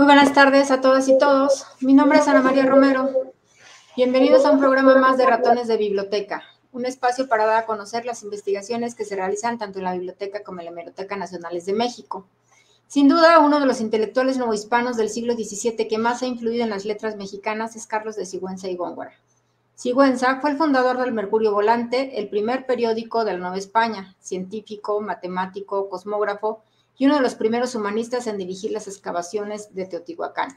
Muy buenas tardes a todas y todos. Mi nombre es Ana María Romero. Bienvenidos a un programa más de Ratones de Biblioteca, un espacio para dar a conocer las investigaciones que se realizan tanto en la Biblioteca como en la Hemeroteca Nacionales de México. Sin duda, uno de los intelectuales novohispanos del siglo XVII que más ha influido en las letras mexicanas es Carlos de Sigüenza y Góngora. Sigüenza fue el fundador del Mercurio Volante, el primer periódico de la Nueva España, científico, matemático, cosmógrafo y uno de los primeros humanistas en dirigir las excavaciones de Teotihuacán.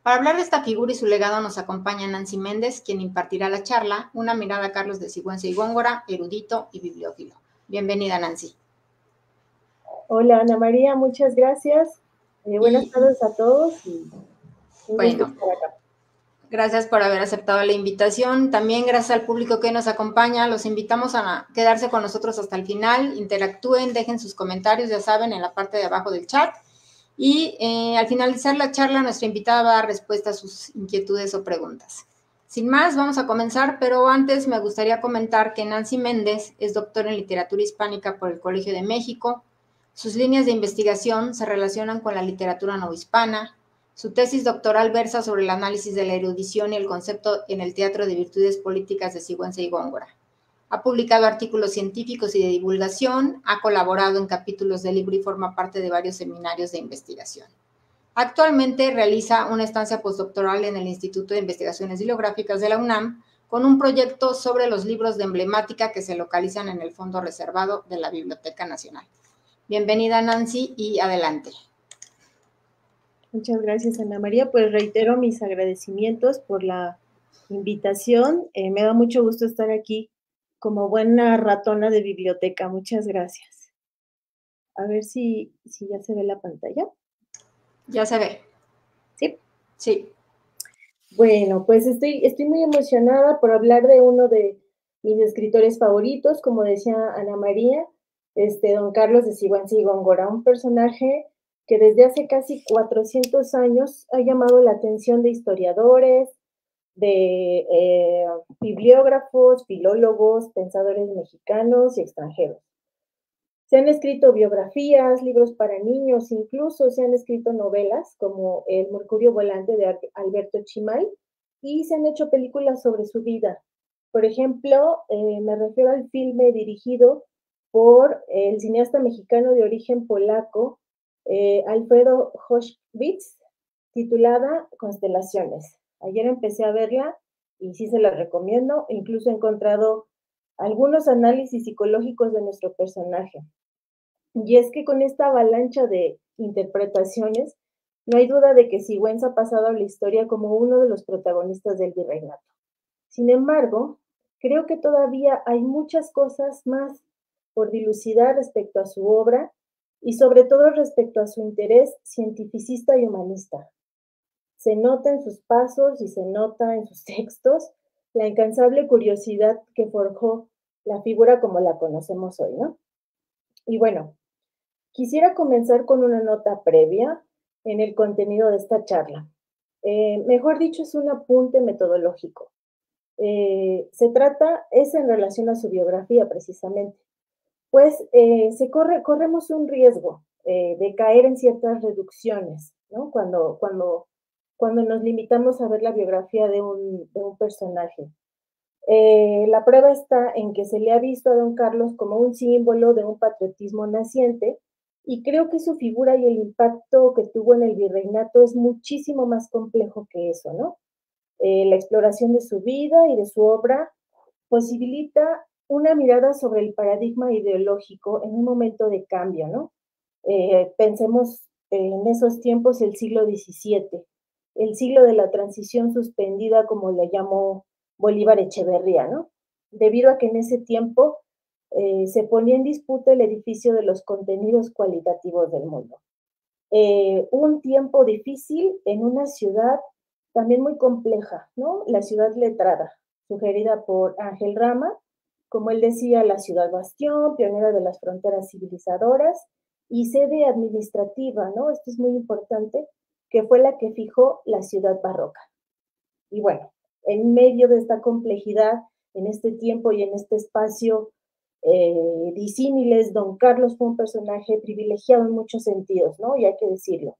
Para hablar de esta figura y su legado nos acompaña Nancy Méndez, quien impartirá la charla Una mirada a Carlos de Sigüenza y Góngora, erudito y bibliófilo. Bienvenida, Nancy. Hola, Ana María, muchas gracias. Buenas tardes a todos. Bueno, gracias por haber aceptado la invitación. También gracias al público que nos acompaña. Los invitamos a quedarse con nosotros hasta el final. Interactúen, dejen sus comentarios, ya saben, en la parte de abajo del chat. Y al finalizar la charla, nuestra invitada va a dar respuesta a sus inquietudes o preguntas. Sin más, vamos a comenzar, pero antes me gustaría comentar que Nancy Méndez es doctora en literatura hispánica por el Colegio de México. Sus líneas de investigación se relacionan con la literatura novohispana. Su tesis doctoral versa sobre el análisis de la erudición y el concepto en el teatro de virtudes políticas de Sigüenza y Góngora. Ha publicado artículos científicos y de divulgación, ha colaborado en capítulos de libro y forma parte de varios seminarios de investigación. Actualmente realiza una estancia postdoctoral en el Instituto de Investigaciones Bibliográficas de la UNAM con un proyecto sobre los libros de emblemática que se localizan en el fondo reservado de la Biblioteca Nacional. Bienvenida, Nancy, y adelante. Muchas gracias, Ana María. Pues reitero mis agradecimientos por la invitación. Me da mucho gusto estar aquí como buena ratona de biblioteca. Muchas gracias. A ver si ya se ve la pantalla. Ya se ve. ¿Sí? Sí. Bueno, pues estoy muy emocionada por hablar de uno de mis escritores favoritos, como decía Ana María, don Carlos de Sigüenza y Góngora, un personaje que desde hace casi 400 años ha llamado la atención de historiadores, de bibliógrafos, filólogos, pensadores mexicanos y extranjeros. Se han escrito biografías, libros para niños, incluso se han escrito novelas como El Mercurio Volante de Alberto Chimal y se han hecho películas sobre su vida. Por ejemplo, me refiero al filme dirigido por el cineasta mexicano de origen polaco, Alfredo Hochwitz, titulada Constelaciones. Ayer empecé a verla y sí se la recomiendo. Incluso he encontrado algunos análisis psicológicos de nuestro personaje. Y es que con esta avalancha de interpretaciones, no hay duda de que Sigüenza ha pasado a la historia como uno de los protagonistas del virreinato. Sin embargo, creo que todavía hay muchas cosas más por dilucidar respecto a su obra y sobre todo respecto a su interés cientificista y humanista. Se nota en sus pasos y se nota en sus textos la incansable curiosidad que forjó la figura como la conocemos hoy, ¿no? Y bueno, quisiera comenzar con una nota previa en el contenido de esta charla. Mejor dicho, es un apunte metodológico. Es en relación a su biografía precisamente, pues corremos un riesgo de caer en ciertas reducciones, ¿no? Cuando nos limitamos a ver la biografía de un personaje. La prueba está en que se le ha visto a don Carlos como un símbolo de un patriotismo naciente y creo que su figura y el impacto que tuvo en el virreinato es muchísimo más complejo que eso, ¿no? La exploración de su vida y de su obra posibilita una mirada sobre el paradigma ideológico en un momento de cambio, ¿no? Pensemos en esos tiempos el siglo XVII, el siglo de la transición suspendida, como le llamó Bolívar Echeverría, ¿no? Debido a que en ese tiempo se ponía en disputa el edificio de los contenidos cualitativos del mundo. Un tiempo difícil en una ciudad también muy compleja, ¿no? La ciudad letrada, sugerida por Ángel Rama, como él decía, la ciudad bastión, pionera de las fronteras civilizadoras y sede administrativa, ¿no? Esto es muy importante, que fue la que fijó la ciudad barroca. Y bueno, en medio de esta complejidad, en este tiempo y en este espacio disímiles, don Carlos fue un personaje privilegiado en muchos sentidos, ¿no? Y hay que decirlo.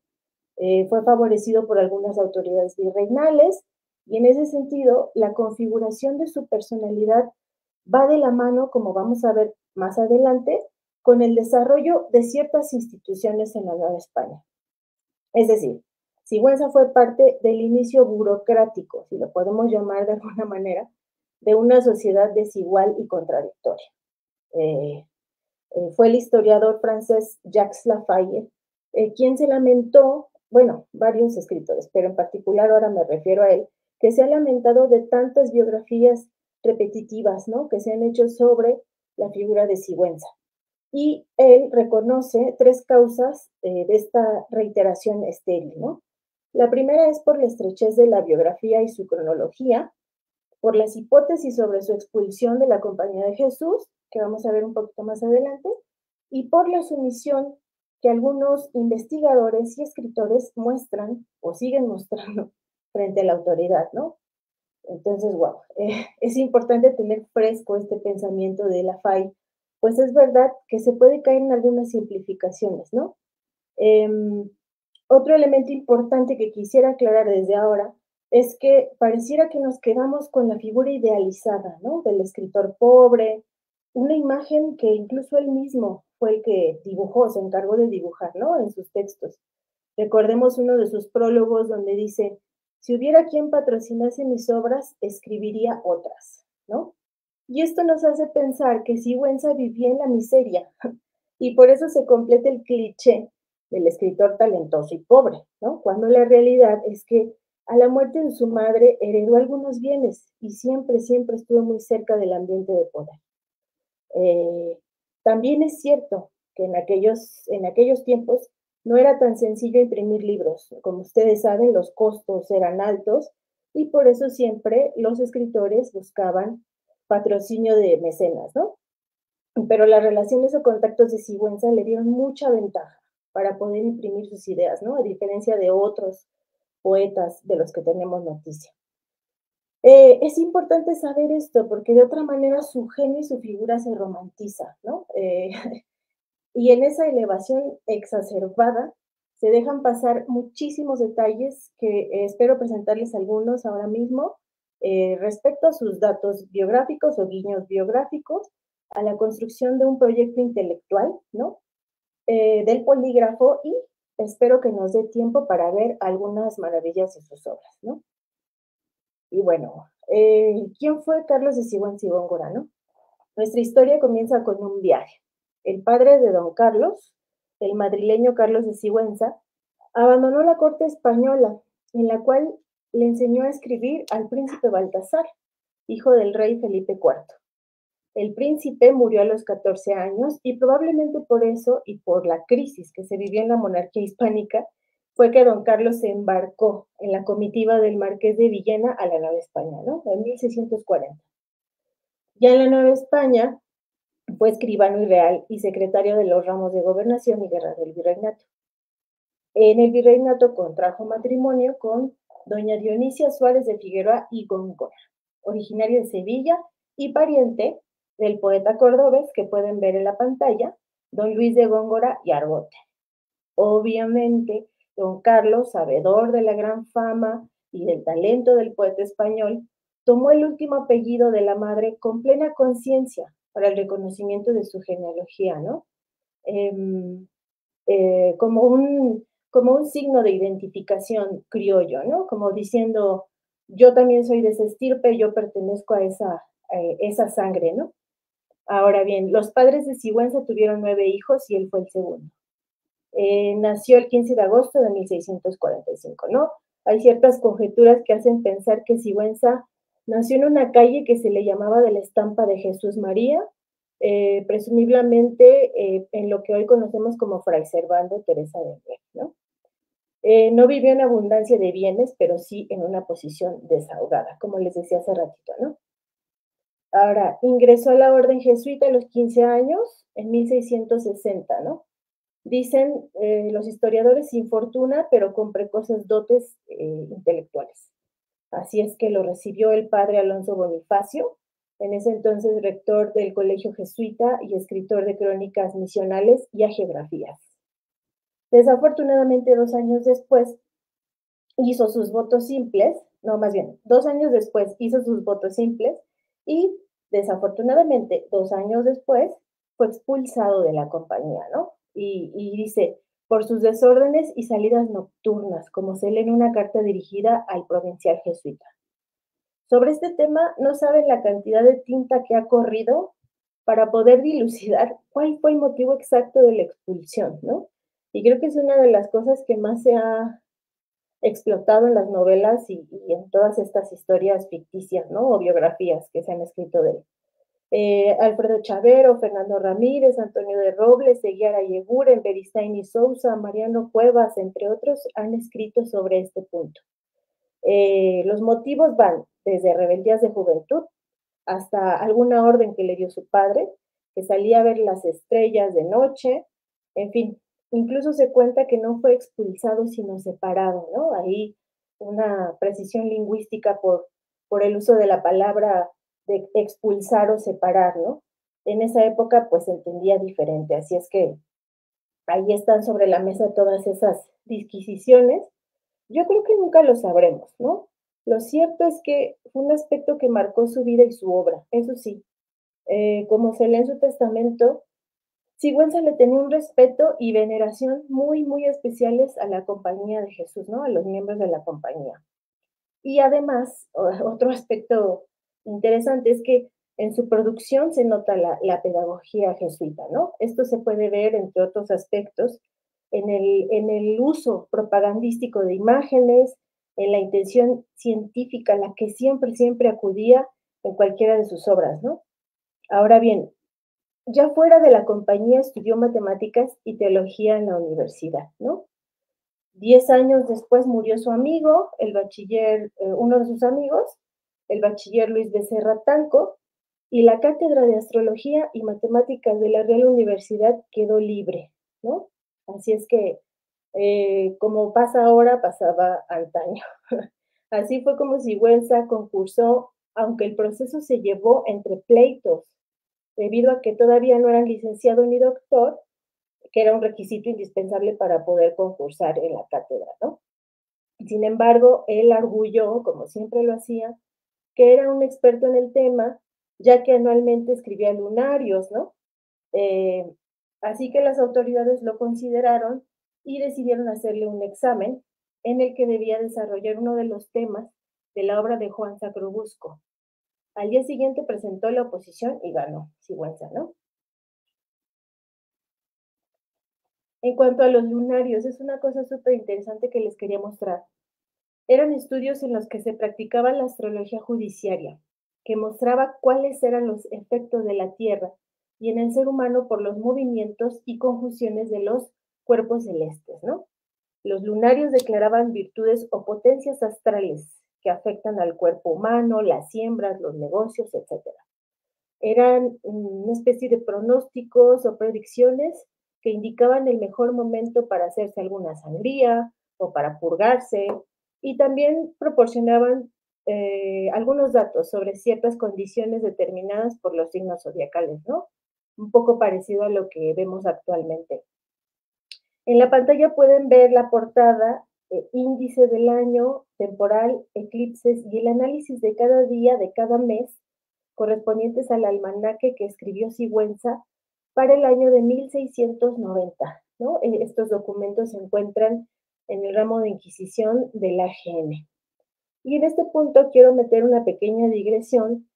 Fue favorecido por algunas autoridades virreinales y en ese sentido la configuración de su personalidad va de la mano, como vamos a ver más adelante, con el desarrollo de ciertas instituciones en la Nueva España. Es decir, Sigüenza fue parte del inicio burocrático, si lo podemos llamar de alguna manera, de una sociedad desigual y contradictoria. Fue el historiador francés Jacques Lafayette quien se lamentó, bueno, varios escritores, pero en particular ahora me refiero a él, que se ha lamentado de tantas biografías repetitivas, ¿no? Que se han hecho sobre la figura de Sigüenza. Y él reconoce tres causas de esta reiteración estéril, ¿no? La primera es por la estrechez de la biografía y su cronología, por las hipótesis sobre su expulsión de la Compañía de Jesús, que vamos a ver un poquito más adelante, y por la sumisión que algunos investigadores y escritores muestran o siguen mostrando frente a la autoridad, ¿no? Entonces, wow, es importante tener fresco este pensamiento de Lafay, pues es verdad que se puede caer en algunas simplificaciones, ¿no? Eh, Otro elemento importante que quisiera aclarar desde ahora es que pareciera que nos quedamos con la figura idealizada, ¿no? Del escritor pobre, una imagen que incluso él mismo fue el que dibujó, se encargó de dibujar, ¿no? En sus textos. Recordemos uno de sus prólogos donde dice, si hubiera quien patrocinase mis obras, escribiría otras, ¿no? Y esto nos hace pensar que Sigüenza vivía en la miseria y por eso se completa el cliché del escritor talentoso y pobre, ¿no? Cuando la realidad es que a la muerte de su madre heredó algunos bienes y siempre, siempre estuvo muy cerca del ambiente de poder. También es cierto que en aquellos tiempos no era tan sencillo imprimir libros. Como ustedes saben, los costos eran altos y por eso siempre los escritores buscaban patrocinio de mecenas, ¿no? Pero las relaciones o contactos de Sigüenza le dieron mucha ventaja para poder imprimir sus ideas, ¿no? A diferencia de otros poetas de los que tenemos noticia. Es importante saber esto porque de otra manera su genio y su figura se romantiza, ¿no? Y en esa elevación exacerbada se dejan pasar muchísimos detalles que espero presentarles algunos ahora mismo respecto a sus datos biográficos o guiños biográficos, a la construcción de un proyecto intelectual, ¿no? Del polígrafo y espero que nos dé tiempo para ver algunas maravillas de sus obras, ¿no? Y bueno, ¿quién fue Carlos de Sigüenza y Góngora, no? Nuestra historia comienza con un viaje. El padre de don Carlos, el madrileño Carlos de Sigüenza, abandonó la corte española, en la cual le enseñó a escribir al príncipe Baltasar, hijo del rey Felipe IV. El príncipe murió a los 14 años y probablemente por eso y por la crisis que se vivió en la monarquía hispánica, fue que don Carlos se embarcó en la comitiva del marqués de Villena a la Nueva España, ¿no? En 1640. Ya en la Nueva España fue escribano y real y secretario de los ramos de gobernación y guerra del virreinato. En el virreinato contrajo matrimonio con doña Dionisia Suárez de Figueroa y Góngora, originaria de Sevilla y pariente del poeta cordobés que pueden ver en la pantalla, don Luis de Góngora y Argote. Obviamente, don Carlos, sabedor de la gran fama y del talento del poeta español, tomó el último apellido de la madre con plena conciencia para el reconocimiento de su genealogía, ¿no? Eh, como un signo de identificación criollo, ¿no? Como diciendo, yo también soy de esa estirpe, yo pertenezco a esa sangre, ¿no? Ahora bien, los padres de Sigüenza tuvieron 9 hijos y él fue el segundo. Nació el 15 de agosto de 1645, ¿no? Hay ciertas conjeturas que hacen pensar que Sigüenza nació en una calle que se le llamaba de la estampa de Jesús María, presumiblemente en lo que hoy conocemos como Fray Servando Teresa de Mier, ¿no? No vivió en abundancia de bienes, pero sí en una posición desahogada, como les decía hace ratito, ¿no? Ahora, ingresó a la orden jesuita a los 15 años, en 1660, ¿no? Dicen los historiadores sin fortuna, pero con precoces dotes intelectuales. Así es que lo recibió el padre Alonso Bonifacio, en ese entonces rector del Colegio Jesuita y escritor de crónicas misionales y hagiografías. Desafortunadamente, 2 años después hizo sus votos simples, no, más bien, 2 años después hizo sus votos simples y desafortunadamente 2 años después fue expulsado de la compañía, ¿no? Y dice, por sus desórdenes y salidas nocturnas, como se lee en una carta dirigida al provincial jesuita. Sobre este tema no saben la cantidad de tinta que ha corrido para poder dilucidar cuál fue el motivo exacto de la expulsión, ¿no? Y creo que es una de las cosas que más se ha explotado en las novelas y en todas estas historias ficticias, ¿no? O biografías que se han escrito de él. Alfredo Chavero, Fernando Ramírez, Antonio de Robles, Eguiara Yeguren, Beristain y Sousa, Mariano Cuevas, entre otros, han escrito sobre este punto. Los motivos van desde rebeldías de juventud hasta alguna orden que le dio su padre, que salía a ver las estrellas de noche, en fin, incluso se cuenta que no fue expulsado, sino separado, ¿no? Ahí una precisión lingüística por el uso de la palabra de expulsar o separar, ¿no? En esa época, pues se entendía diferente, así es que ahí están sobre la mesa todas esas disquisiciones. Yo creo que nunca lo sabremos, ¿no? Lo cierto es que fue un aspecto que marcó su vida y su obra, eso sí. Como se lee en su testamento, Sigüenza le tenía un respeto y veneración muy, muy especiales a la compañía de Jesús, ¿no? A los miembros de la compañía. Y además, otro aspecto interesante es que en su producción se nota la pedagogía jesuita, ¿no? Esto se puede ver, entre otros aspectos, en el uso propagandístico de imágenes, en la intención científica a la que siempre, siempre acudía en cualquiera de sus obras, ¿no? Ahora bien, ya fuera de la compañía estudió matemáticas y teología en la universidad, ¿no? 10 años después murió su amigo, el bachiller, uno de sus amigos, el bachiller Luis Becerra Tanco, y la cátedra de astrología y matemáticas de la Real Universidad quedó libre, ¿no? Así es que, como pasa ahora, pasaba antaño. Así fue como Sigüenza concursó, aunque el proceso se llevó entre pleitos, debido a que todavía no era licenciado ni doctor, que era un requisito indispensable para poder concursar en la cátedra, ¿no? Sin embargo, él arguyó, como siempre lo hacía, que era un experto en el tema, ya que anualmente escribía lunarios, ¿no? Eh, Así que las autoridades lo consideraron y decidieron hacerle un examen en el que debía desarrollar uno de los temas de la obra de Juan Sacrobusco. Al día siguiente presentó la oposición y ganó Sigüenza, ¿no? En cuanto a los lunarios, es una cosa súper interesante que les quería mostrar. Eran estudios en los que se practicaba la astrología judiciaria, que mostraba cuáles eran los efectos de la Tierra y en el ser humano por los movimientos y conjunciones de los cuerpos celestes, ¿no? Los lunarios declaraban virtudes o potencias astrales que afectan al cuerpo humano, las siembras, los negocios, etcétera. Eran una especie de pronósticos o predicciones que indicaban el mejor momento para hacerse alguna sangría o para purgarse, y también proporcionaban algunos datos sobre ciertas condiciones determinadas por los signos zodiacales, ¿no? Un poco parecido a lo que vemos actualmente. En la pantalla pueden ver la portada, índice del año, temporal, eclipses y el análisis de cada día de cada mes correspondientes al almanaque que escribió Sigüenza para el año de 1690, ¿no? Estos documentos se encuentran en el ramo de Inquisición del AGN. Y en este punto quiero meter una pequeña digresión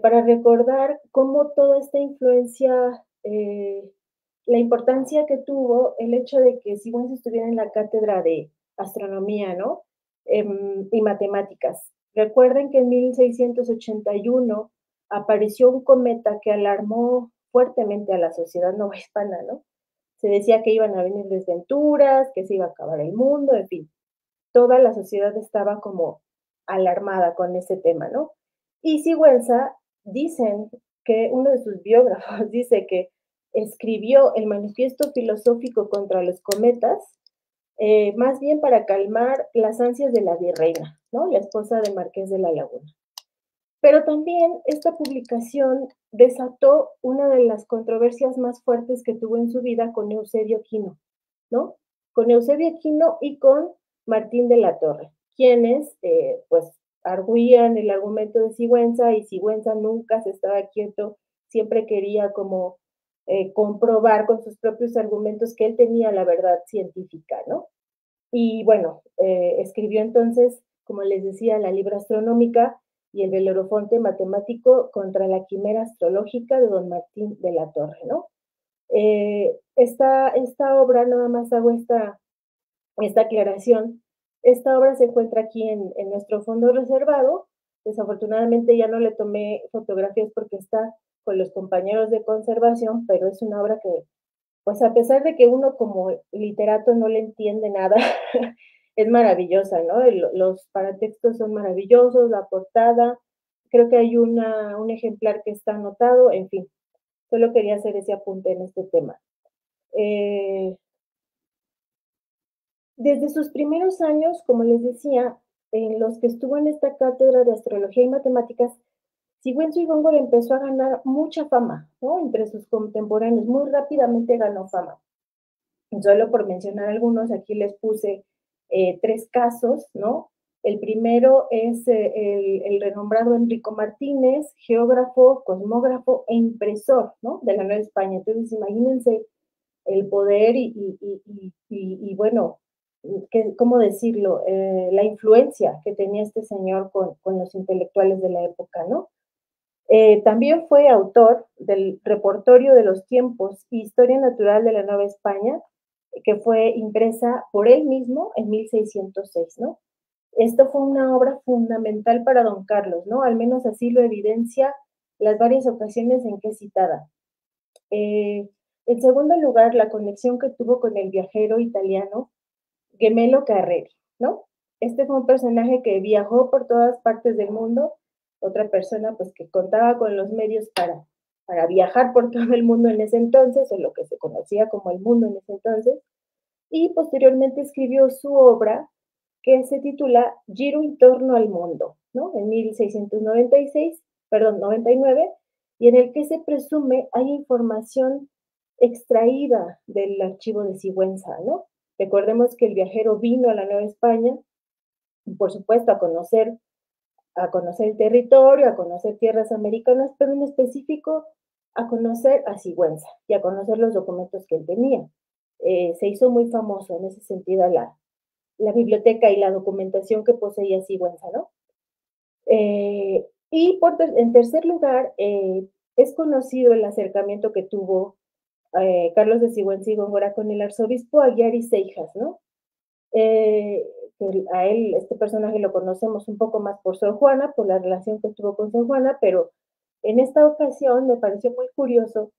para recordar cómo toda esta influencia, la importancia que tuvo el hecho de que Sigüenza estuviera en la cátedra de astronomía, ¿no? Y matemáticas. Recuerden que en 1681 apareció un cometa que alarmó fuertemente a la sociedad novohispana, ¿no? Se decía que iban a venir desventuras, que se iba a acabar el mundo, en fin, toda la sociedad estaba como alarmada con ese tema, ¿no? Y Sigüenza, dicen que uno de sus biógrafos dice que escribió el manifiesto filosófico contra los cometas, más bien para calmar las ansias de la virreina, ¿no? La esposa de Marqués de la Laguna. Pero también esta publicación desató una de las controversias más fuertes que tuvo en su vida con Eusebio Quino, ¿no? con Eusebio Aquino y con Martín de la Torre, quienes pues arguían el argumento de Sigüenza, y Sigüenza nunca se estaba quieto, siempre quería como comprobar con sus propios argumentos que él tenía la verdad científica, ¿no? Y bueno, escribió entonces, como les decía, la Libra Astronómica y el Belerofonte Matemático contra la Quimera Astrológica de don Martín de la Torre, ¿no? Esta obra, nada más hago esta aclaración, esta obra se encuentra aquí en nuestro fondo reservado. Desafortunadamente ya no le tomé fotografías porque está con los compañeros de conservación, pero es una obra que, pues a pesar de que uno como literato no le entiende nada, es maravillosa, ¿no? Los paratextos son maravillosos, la portada, creo que hay un ejemplar que está anotado, en fin, solo quería hacer ese apunte en este tema. Desde sus primeros años, como les decía, en los que estuvo en esta cátedra de astrología y matemáticas, Sigüenza y Góngora empezó a ganar mucha fama, ¿no? Entre sus contemporáneos, muy rápidamente ganó fama. Solo por mencionar algunos, aquí les puse 3 casos, ¿no? El primero es el renombrado Enrico Martínez, geógrafo, cosmógrafo e impresor, ¿no? De la Nueva España. Entonces, imagínense el poder y bueno, ¿cómo decirlo? La influencia que tenía este señor con los intelectuales de la época, ¿no? También fue autor del Repertorio de los Tiempos, Historia Natural de la Nueva España, que fue impresa por él mismo en 1606, ¿no? Esto fue una obra fundamental para don Carlos, ¿no? Al menos así lo evidencia las varias ocasiones en que es citada. En segundo lugar, la conexión que tuvo con el viajero italiano Gemello Carreri, ¿no? Este fue un personaje que viajó por todas partes del mundo, otra persona pues que contaba con los medios para viajar por todo el mundo en ese entonces, o lo que se conocía como el mundo en ese entonces, y posteriormente escribió su obra que se titula Giro en torno al mundo, ¿no? En 1696, perdón, 99, y en el que se presume hay información extraída del archivo de Sigüenza, ¿no? Recordemos que el viajero vino a la Nueva España, y por supuesto a conocer el territorio, a conocer tierras americanas, pero en específico a conocer a Sigüenza y a conocer los documentos que él tenía. Se hizo muy famoso en ese sentido la biblioteca y la documentación que poseía Sigüenza, ¿no? En tercer lugar, es conocido el acercamiento que tuvo Carlos de Sigüenza y Góngora con el arzobispo Aguiar y Seijas, ¿no? A él, este personaje lo conocemos un poco más por Sor Juana, por la relación que tuvo con Sor Juana, pero en esta ocasión me pareció muy curioso,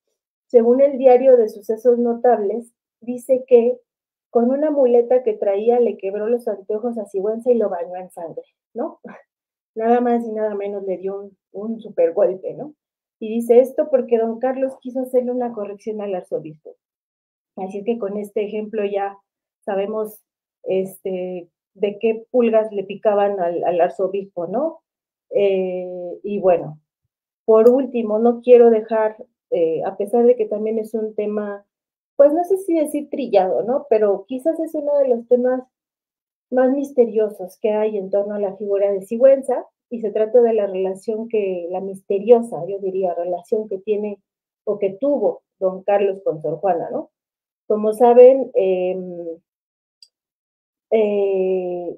según el diario de sucesos notables, dice que con una muleta que traía le quebró los anteojos a Sigüenza y lo bañó en sangre, ¿no? Nada más y nada menos le dio un super golpe, ¿no? Y dice esto porque don Carlos quiso hacerle una corrección al arzobispo. Así que con este ejemplo ya sabemos de qué pulgas le picaban al arzobispo, ¿no? Y bueno, por último, no quiero dejar, a pesar de que también es un tema, pues no sé si decir trillado, ¿no? Pero quizás es uno de los temas más misteriosos que hay en torno a la figura de Sigüenza, y se trata de la relación la misteriosa, yo diría, relación que tiene o que tuvo don Carlos con Sor Juana, ¿no? Como saben,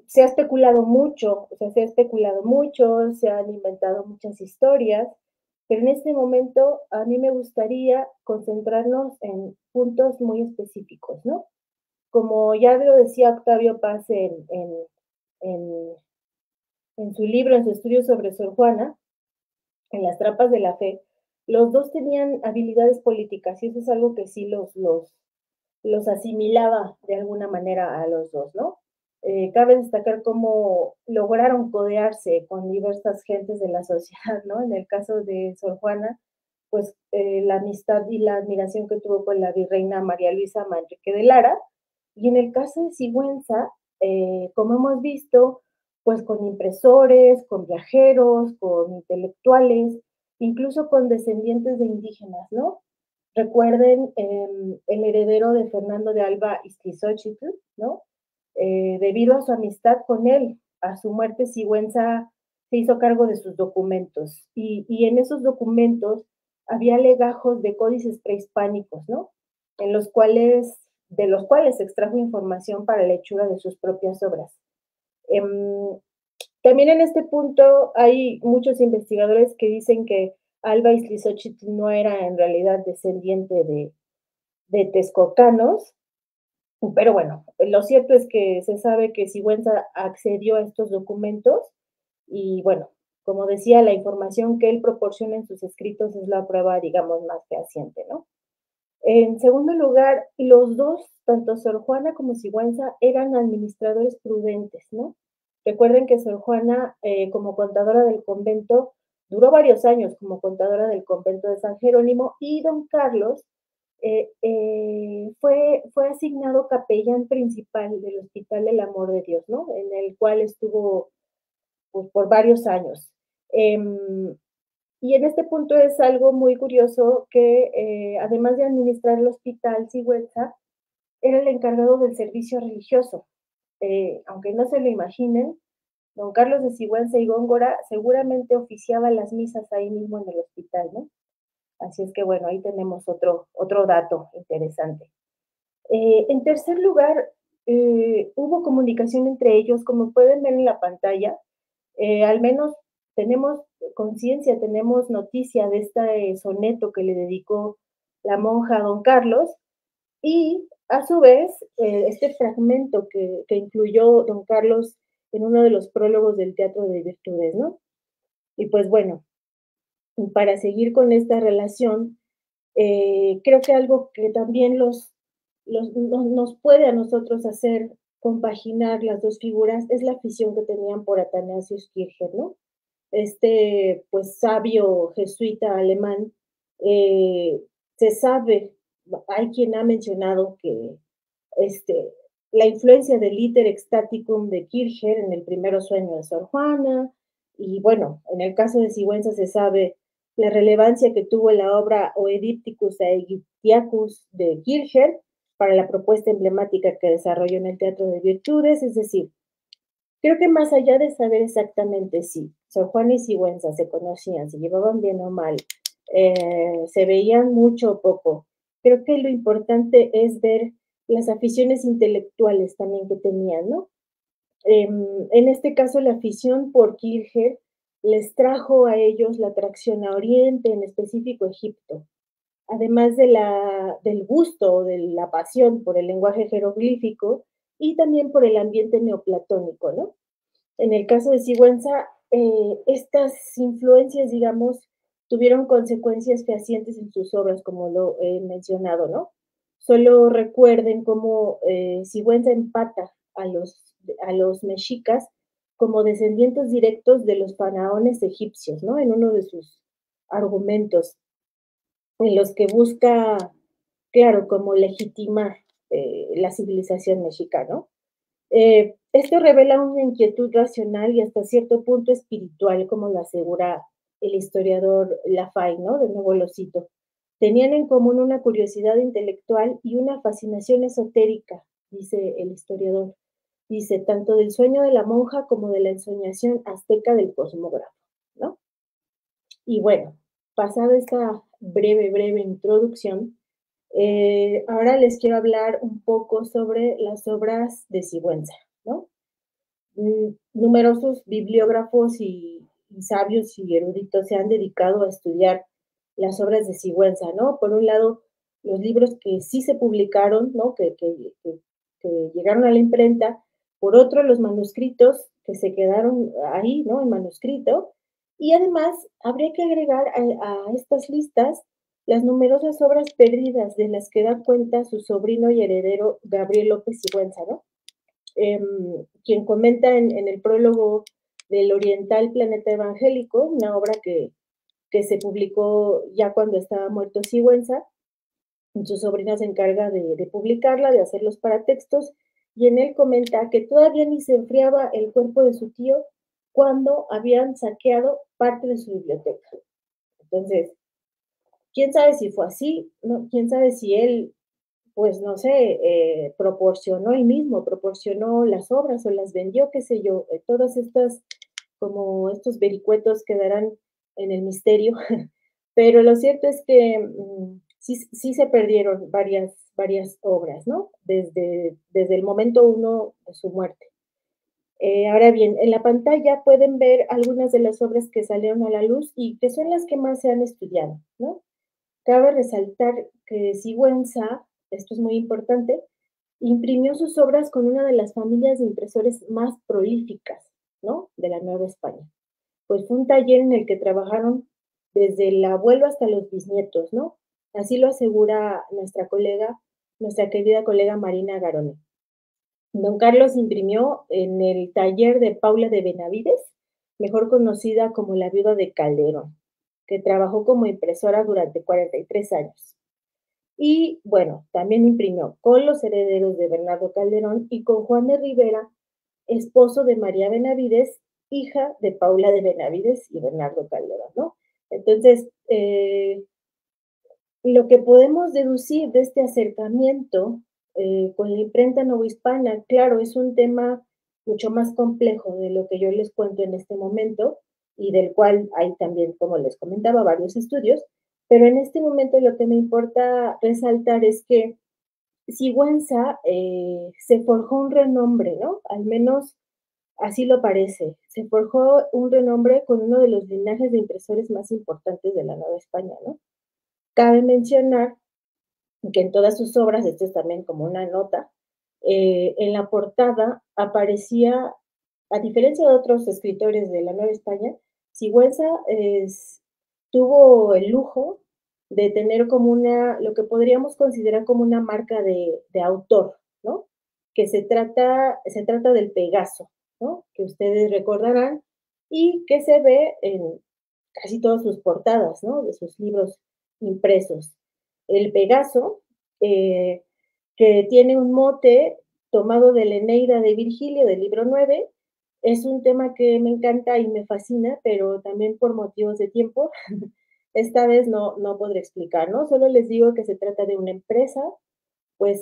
se ha especulado mucho, o sea, se ha especulado mucho, se han inventado muchas historias, pero en este momento a mí me gustaría concentrarnos en puntos muy específicos, ¿no? Como ya lo decía Octavio Paz en, en su libro, en su estudio sobre Sor Juana, en Las Trampas de la Fe, los dos tenían habilidades políticas y eso es algo que sí los asimilaba de alguna manera a los dos, ¿no? Cabe destacar cómo lograron codearse con diversas gentes de la sociedad, ¿no? En el caso de Sor Juana, pues la amistad y la admiración que tuvo con la virreina María Luisa Manrique de Lara, y en el caso de Sigüenza, como hemos visto, pues con impresores, con viajeros, con intelectuales, incluso con descendientes de indígenas, ¿no? recuerden, el heredero de Fernando de Alba Iztlizochitl, ¿no? Debido a su amistad con él, a su muerte Sigüenza se hizo cargo de sus documentos y en esos documentos había legajos de códices prehispánicos, ¿no? En los cuales, de los cuales se extrajo información para la hechura de sus propias obras. También en este punto hay muchos investigadores que dicen que Alba Iztlizochitl no era en realidad descendiente de texcocanos, pero bueno, lo cierto es que se sabe que Sigüenza accedió a estos documentos y bueno, como decía, la información que él proporciona en sus escritos es la prueba, digamos, más fehaciente, ¿no? En segundo lugar, los dos, tanto Sor Juana como Sigüenza, eran administradores prudentes, ¿no? Recuerden que Sor Juana, como contadora del convento, duró varios años como contadora del convento de San Jerónimo y don Carlos fue asignado capellán principal del Hospital del Amor de Dios, ¿no? En el cual estuvo pues, por varios años. Y en este punto es algo muy curioso que, además de administrar el hospital, Sigüenza era el encargado del servicio religioso. Aunque no se lo imaginen, don Carlos de Sigüenza y Góngora seguramente oficiaba las misas ahí mismo en el hospital, ¿no? Así es que bueno, ahí tenemos otro dato interesante. En tercer lugar, hubo comunicación entre ellos, como pueden ver en la pantalla, al menos tenemos conciencia, tenemos noticia de este soneto que le dedicó la monja a don Carlos y a su vez este fragmento que incluyó don Carlos en uno de los prólogos del Teatro de Virtudes, ¿no? Y pues bueno, para seguir con esta relación, creo que algo que también nos puede a nosotros hacer compaginar las dos figuras es la afición que tenían por Athanasius Kircher, ¿no? Este, pues, sabio jesuita alemán, eh, se sabe, hay quien ha mencionado que este, la influencia del Iter Extaticum de Kircher en el primero sueño de Sor Juana, y bueno, en el caso de Sigüenza se sabe la relevancia que tuvo la obra Oedipticus Aegyptiacus de Kircher para la propuesta emblemática que desarrolló en el Teatro de Virtudes, es decir, creo que más allá de saber exactamente si Sor Juana y Sigüenza se conocían, se llevaban bien o mal, se veían mucho o poco, creo que lo importante es ver las aficiones intelectuales también que tenían, ¿no? En este caso, la afición por Kircher les trajo a ellos la atracción a Oriente, en específico Egipto, además del gusto, de la pasión por el lenguaje jeroglífico y también por el ambiente neoplatónico, ¿no? En el caso de Sigüenza, estas influencias, digamos, tuvieron consecuencias fehacientes en sus obras, como lo he mencionado, ¿no? Solo recuerden cómo Sigüenza empata a los mexicas como descendientes directos de los faraones egipcios, ¿no? En uno de sus argumentos, en los que busca, claro, como legitimar la civilización mexicana, ¿no? Esto revela una inquietud racional y hasta cierto punto espiritual, como lo asegura el historiador Lafay, ¿no? De nuevo lo cito. Tenían en común una curiosidad intelectual y una fascinación esotérica, dice el historiador. Dice, tanto del sueño de la monja como de la ensoñación azteca del cosmógrafo, ¿no? Y bueno, pasada esta breve introducción, ahora les quiero hablar un poco sobre las obras de Sigüenza, ¿no? Numerosos bibliógrafos y sabios y eruditos se han dedicado a estudiar las obras de Sigüenza, ¿no? Por un lado, los libros que sí se publicaron, ¿no? Que llegaron a la imprenta, por otro, los manuscritos que se quedaron ahí, ¿no? En manuscrito, y además habría que agregar a estas listas las numerosas obras perdidas de las que da cuenta su sobrino y heredero Gabriel López Sigüenza, ¿no? Quien comenta en el prólogo del Oriental Planeta Evangélico, una obra que se publicó ya cuando estaba muerto Sigüenza, su sobrina se encarga de publicarla, de hacer los paratextos, y en él comenta que todavía ni se enfriaba el cuerpo de su tío cuando habían saqueado parte de su biblioteca. Entonces, quién sabe si fue así, ¿no? Quién sabe si él, pues no sé, proporcionó él mismo, proporcionó las obras o las vendió, qué sé yo, todas estas, como estos vericuetos quedarán en el misterio, pero lo cierto es que sí se perdieron varias obras, ¿no? Desde el momento uno de su muerte. Ahora bien, en la pantalla pueden ver algunas de las obras que salieron a la luz y que son las que más se han estudiado, ¿no? Cabe resaltar que Sigüenza, esto es muy importante, imprimió sus obras con una de las familias de impresores más prolíficas, ¿no? De la Nueva España. Pues fue un taller en el que trabajaron desde el abuelo hasta los bisnietos, ¿no? Así lo asegura nuestra querida colega Marina Garone. Don Carlos imprimió en el taller de Paula de Benavides, mejor conocida como la viuda de Calderón, que trabajó como impresora durante 43 años. Y bueno, también imprimió con los herederos de Bernardo Calderón y con Juan de Rivera, esposo de María Benavides, hija de Paula de Benavides y Bernardo Calderón, ¿no? Entonces, lo que podemos deducir de este acercamiento con la imprenta novohispana, claro, es un tema mucho más complejo de lo que yo les cuento en este momento y del cual hay también, como les comentaba, varios estudios, pero en este momento lo que me importa resaltar es que Sigüenza se forjó un renombre, ¿no? Al menos así lo parece. Se forjó un renombre con uno de los linajes de impresores más importantes de la Nueva España, ¿no? Cabe mencionar que en todas sus obras, esto es también como una nota, en la portada aparecía, a diferencia de otros escritores de la Nueva España, Sigüenza tuvo el lujo de tener como lo que podríamos considerar como una marca de autor, ¿no? Que se trata del Pegaso, ¿no? Que ustedes recordarán y que se ve en casi todas sus portadas, ¿no? De sus libros impresos. El Pegaso, eh, que tiene un mote tomado de la Eneida de Virgilio, del libro 9, es un tema que me encanta y me fascina, pero también por motivos de tiempo, esta vez no podré explicar, ¿no? Solo les digo que se trata de una empresa, pues,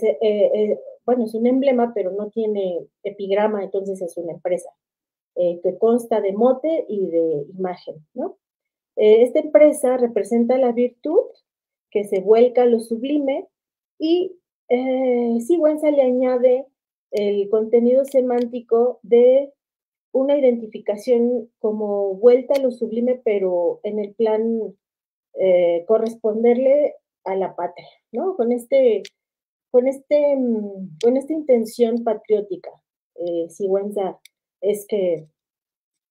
bueno, es un emblema, pero no tiene epigrama, entonces es una empresa, que consta de mote y de imagen, ¿no? Esta empresa representa la virtud que se vuelca a lo sublime y Sigüenza le añade el contenido semántico de una identificación como vuelta a lo sublime, pero en el plan corresponderle a la patria, ¿no? Con esta intención patriótica, Sigüenza es que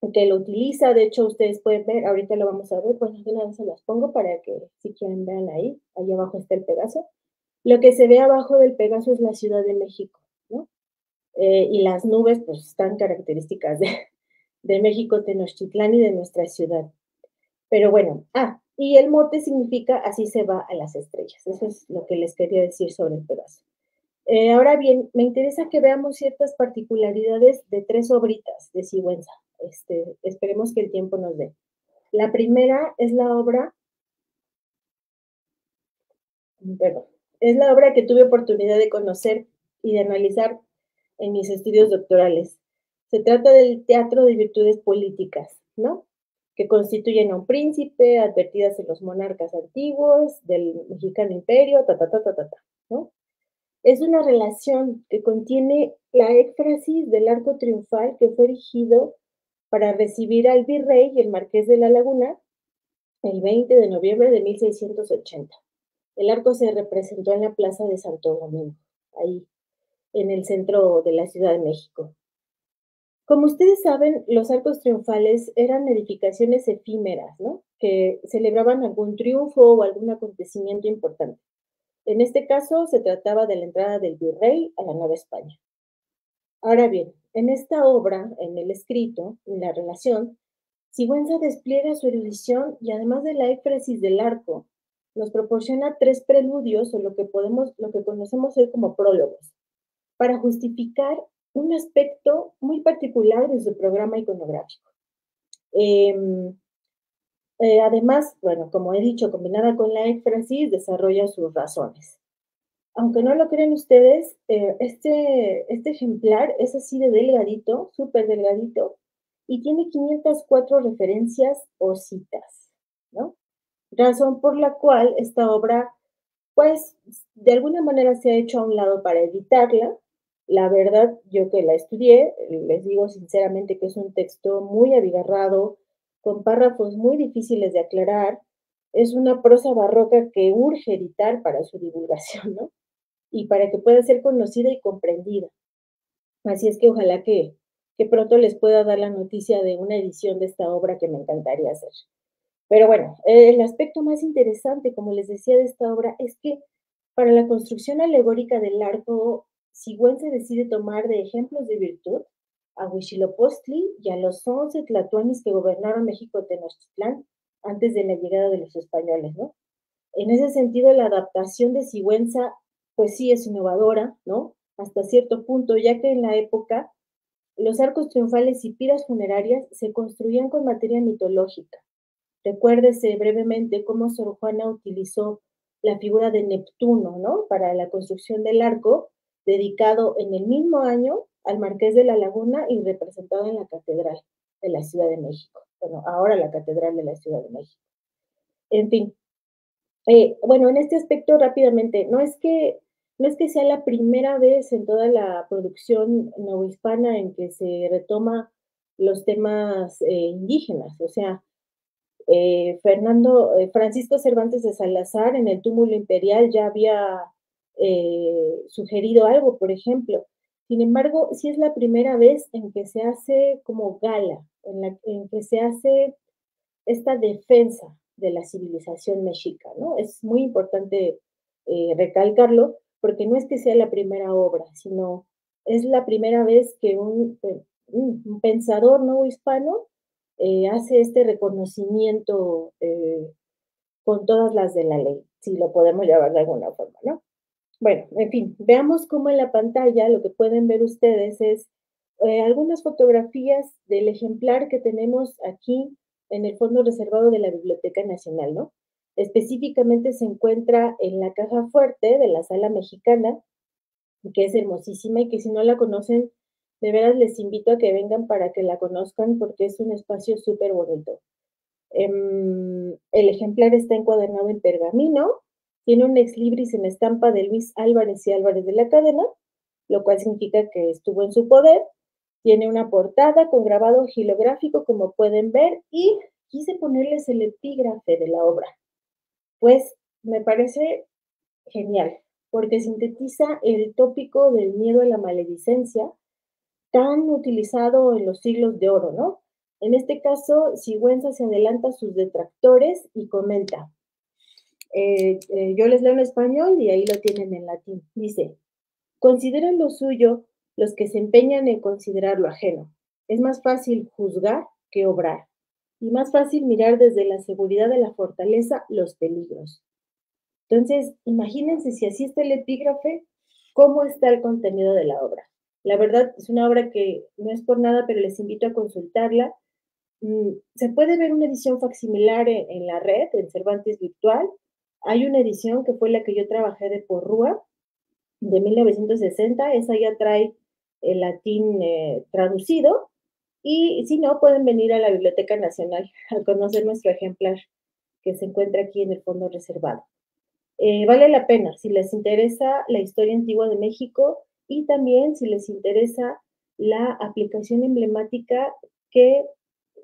lo utiliza, de hecho ustedes pueden ver, ahorita lo vamos a ver, bueno, de una vez se las pongo para que si quieren vean ahí abajo está el Pegaso. Lo que se ve abajo del Pegaso es la Ciudad de México, ¿no? Y las nubes pues están características de México, Tenochtitlán y de nuestra ciudad. Pero bueno, y el mote significa así se va a las estrellas, eso es lo que les quería decir sobre el Pegaso. Ahora bien, me interesa que veamos ciertas particularidades de 3 obritas de Sigüenza. Esperemos que el tiempo nos dé. La primera es la obra, perdón, es la obra que tuve oportunidad de conocer y de analizar en mis estudios doctorales. Se trata del teatro de virtudes políticas, ¿no? Que constituyen a un príncipe, advertidas en los monarcas antiguos, del mexicano imperio, ¿no? Es una relación que contiene la éfrasis del arco triunfal que fue erigido para recibir al virrey y el marqués de la Laguna el 20 de noviembre de 1680. El arco se representó en la Plaza de Santo Domingo, ahí en el centro de la Ciudad de México. Como ustedes saben, los arcos triunfales eran edificaciones efímeras, ¿no? Que celebraban algún triunfo o algún acontecimiento importante. En este caso, se trataba de la entrada del virrey a la Nueva España. Ahora bien, en esta obra, en el escrito, en la relación, Sigüenza despliega su erudición y además de la éfrasis del arco, nos proporciona 3 preludios o lo que conocemos hoy como prólogos, para justificar un aspecto muy particular de su programa iconográfico. Además, bueno, como he dicho, combinada con la éfrasis, desarrolla sus razones. Aunque no lo crean ustedes, este ejemplar es así de delgadito, súper delgadito, y tiene 504 referencias o citas, ¿no? Razón por la cual esta obra, pues, de alguna manera se ha hecho a un lado para editarla. La verdad, yo que la estudié, les digo sinceramente que es un texto muy abigarrado, con párrafos muy difíciles de aclarar. Es una prosa barroca que urge editar para su divulgación, ¿no? Y para que pueda ser conocida y comprendida. Así es que ojalá que pronto les pueda dar la noticia de una edición de esta obra que me encantaría hacer. Pero bueno, el aspecto más interesante, como les decía, de esta obra es que para la construcción alegórica del arco, Sigüenza decide tomar de ejemplos de virtud a Huitzilopochtli y a los 11 tlatoanis que gobernaron México Tenochtitlán antes de la llegada de los españoles, ¿no? En ese sentido, la adaptación de Sigüenza, pues sí es innovadora, ¿no? Hasta cierto punto, ya que en la época los arcos triunfales y piras funerarias se construían con materia mitológica. Recuérdese brevemente cómo Sor Juana utilizó la figura de Neptuno, ¿no? Para la construcción del arco, dedicado en el mismo año al Marqués de la Laguna y representado en la Catedral de la Ciudad de México. Bueno, ahora la Catedral de la Ciudad de México. En fin, bueno, en este aspecto rápidamente, no es que sea la primera vez en toda la producción novohispana en que se retoma los temas indígenas, o sea, Francisco Cervantes de Salazar en el túmulo imperial ya había sugerido algo, por ejemplo. Sin embargo, sí es la primera vez en que se hace como gala, en que se hace esta defensa de la civilización mexica, ¿no? Es muy importante recalcarlo porque no es que sea la primera obra, sino es la primera vez que un pensador no hispano hace este reconocimiento con todas las de la ley, si lo podemos llamar de alguna forma, ¿no? Bueno, en fin, veamos cómo en la pantalla lo que pueden ver ustedes es algunas fotografías del ejemplar que tenemos aquí en el fondo reservado de la Biblioteca Nacional, ¿no? Específicamente se encuentra en la caja fuerte de la Sala Mexicana, que es hermosísima y que si no la conocen, de veras les invito a que vengan para que la conozcan porque es un espacio súper bonito. El ejemplar está encuadernado en pergamino, tiene un ex libris en estampa de Luis Álvarez y Álvarez de la Cadena, lo cual significa que estuvo en su poder. Tiene una portada con grabado gilográfico, como pueden ver, y quise ponerles el epígrafe de la obra. Pues me parece genial, porque sintetiza el tópico del miedo a la maledicencia, tan utilizado en los siglos de oro, ¿no? En este caso, Sigüenza se adelanta a sus detractores y comenta. Yo les leo en español y ahí lo tienen en latín. Dice, consideren lo suyo los que se empeñan en considerar lo ajeno. Es más fácil juzgar que obrar, y más fácil mirar desde la seguridad de la fortaleza los peligros. Entonces, imagínense si así está el epígrafe, cómo está el contenido de la obra. La verdad es una obra que no es por nada, pero les invito a consultarla. Se puede ver una edición facsimilar en la red, en Cervantes Virtual. Hay una edición que fue la que yo trabajé de Porrúa, de 1960. Esa ya trae el latín traducido. Y si no, pueden venir a la Biblioteca Nacional a conocer nuestro ejemplar que se encuentra aquí en el fondo reservado. Vale la pena si les interesa la historia antigua de México y también si les interesa la aplicación emblemática que,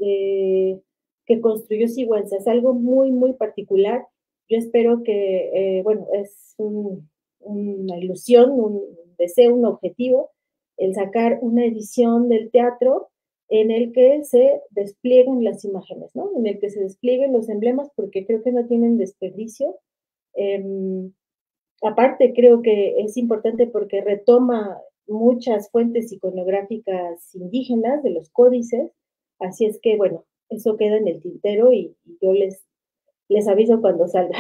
eh, que construyó Sigüenza. Es algo muy, muy particular. Yo espero que, bueno, es una ilusión, un deseo, un objetivo, el sacar una edición del teatro en el que se desplieguen las imágenes, ¿no? En el que se desplieguen los emblemas, porque creo que no tienen desperdicio. Eh, Aparte, creo que es importante porque retoma muchas fuentes iconográficas indígenas de los códices, así es que, bueno, eso queda en el tintero y yo les aviso cuando salga.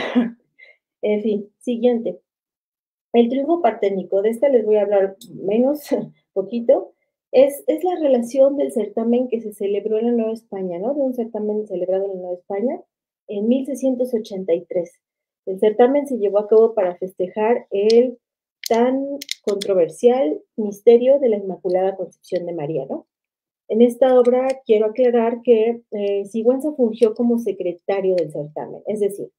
En fin, siguiente. El triunfo parténico, de esta les voy a hablar menos, poquito, es la relación del certamen que se celebró en la Nueva España, ¿no? De un certamen celebrado en la Nueva España, en 1683. El certamen se llevó a cabo para festejar el tan controversial misterio de la Inmaculada Concepción de María, ¿no? En esta obra quiero aclarar que Sigüenza fungió como secretario del certamen, es decir,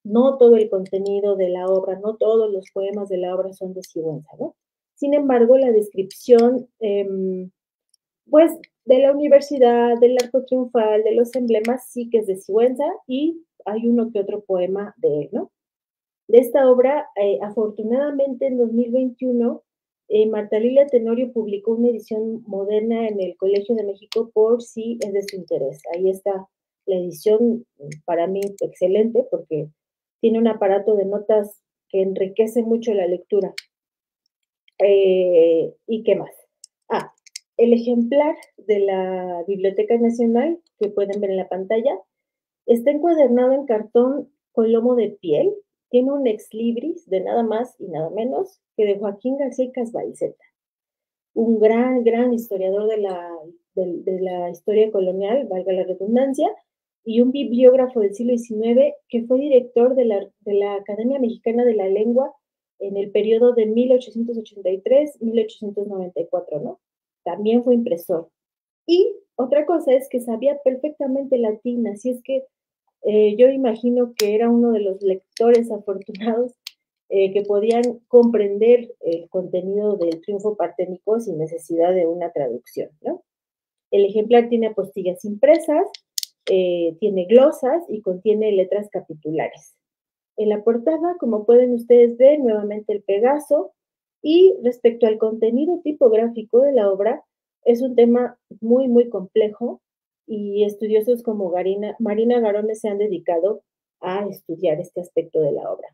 no todo el contenido de la obra, no todos los poemas de la obra son de Sigüenza, ¿no? Sin embargo, la descripción, pues, de la universidad, del arco triunfal, de los emblemas, sí que es de Sigüenza y hay uno que otro poema de él, ¿no? De esta obra, afortunadamente en 2021, Marta Lilia Tenorio publicó una edición moderna en el Colegio de México por si es de su interés. Ahí está la edición, para mí excelente, porque tiene un aparato de notas que enriquece mucho la lectura. ¿Y qué más? Ah, el ejemplar de la Biblioteca Nacional, que pueden ver en la pantalla, está encuadernado en cartón con lomo de piel. Tiene un ex libris de nada más y nada menos que de Joaquín García Casbalceta, un gran historiador de la historia colonial, valga la redundancia, y un bibliógrafo del siglo XIX que fue director de la Academia Mexicana de la Lengua en el periodo de 1883-1894, ¿no? También fue impresor. Y otra cosa es que sabía perfectamente latín, así es que yo imagino que era uno de los lectores afortunados que podían comprender el contenido del triunfo parténico sin necesidad de una traducción, ¿no? El ejemplar tiene apostillas impresas, tiene glosas y contiene letras capitulares. En la portada, como pueden ustedes ver, nuevamente el Pegaso, y respecto al contenido tipográfico de la obra, es un tema muy complejo y estudiosos como Marina Garones se han dedicado a estudiar este aspecto de la obra.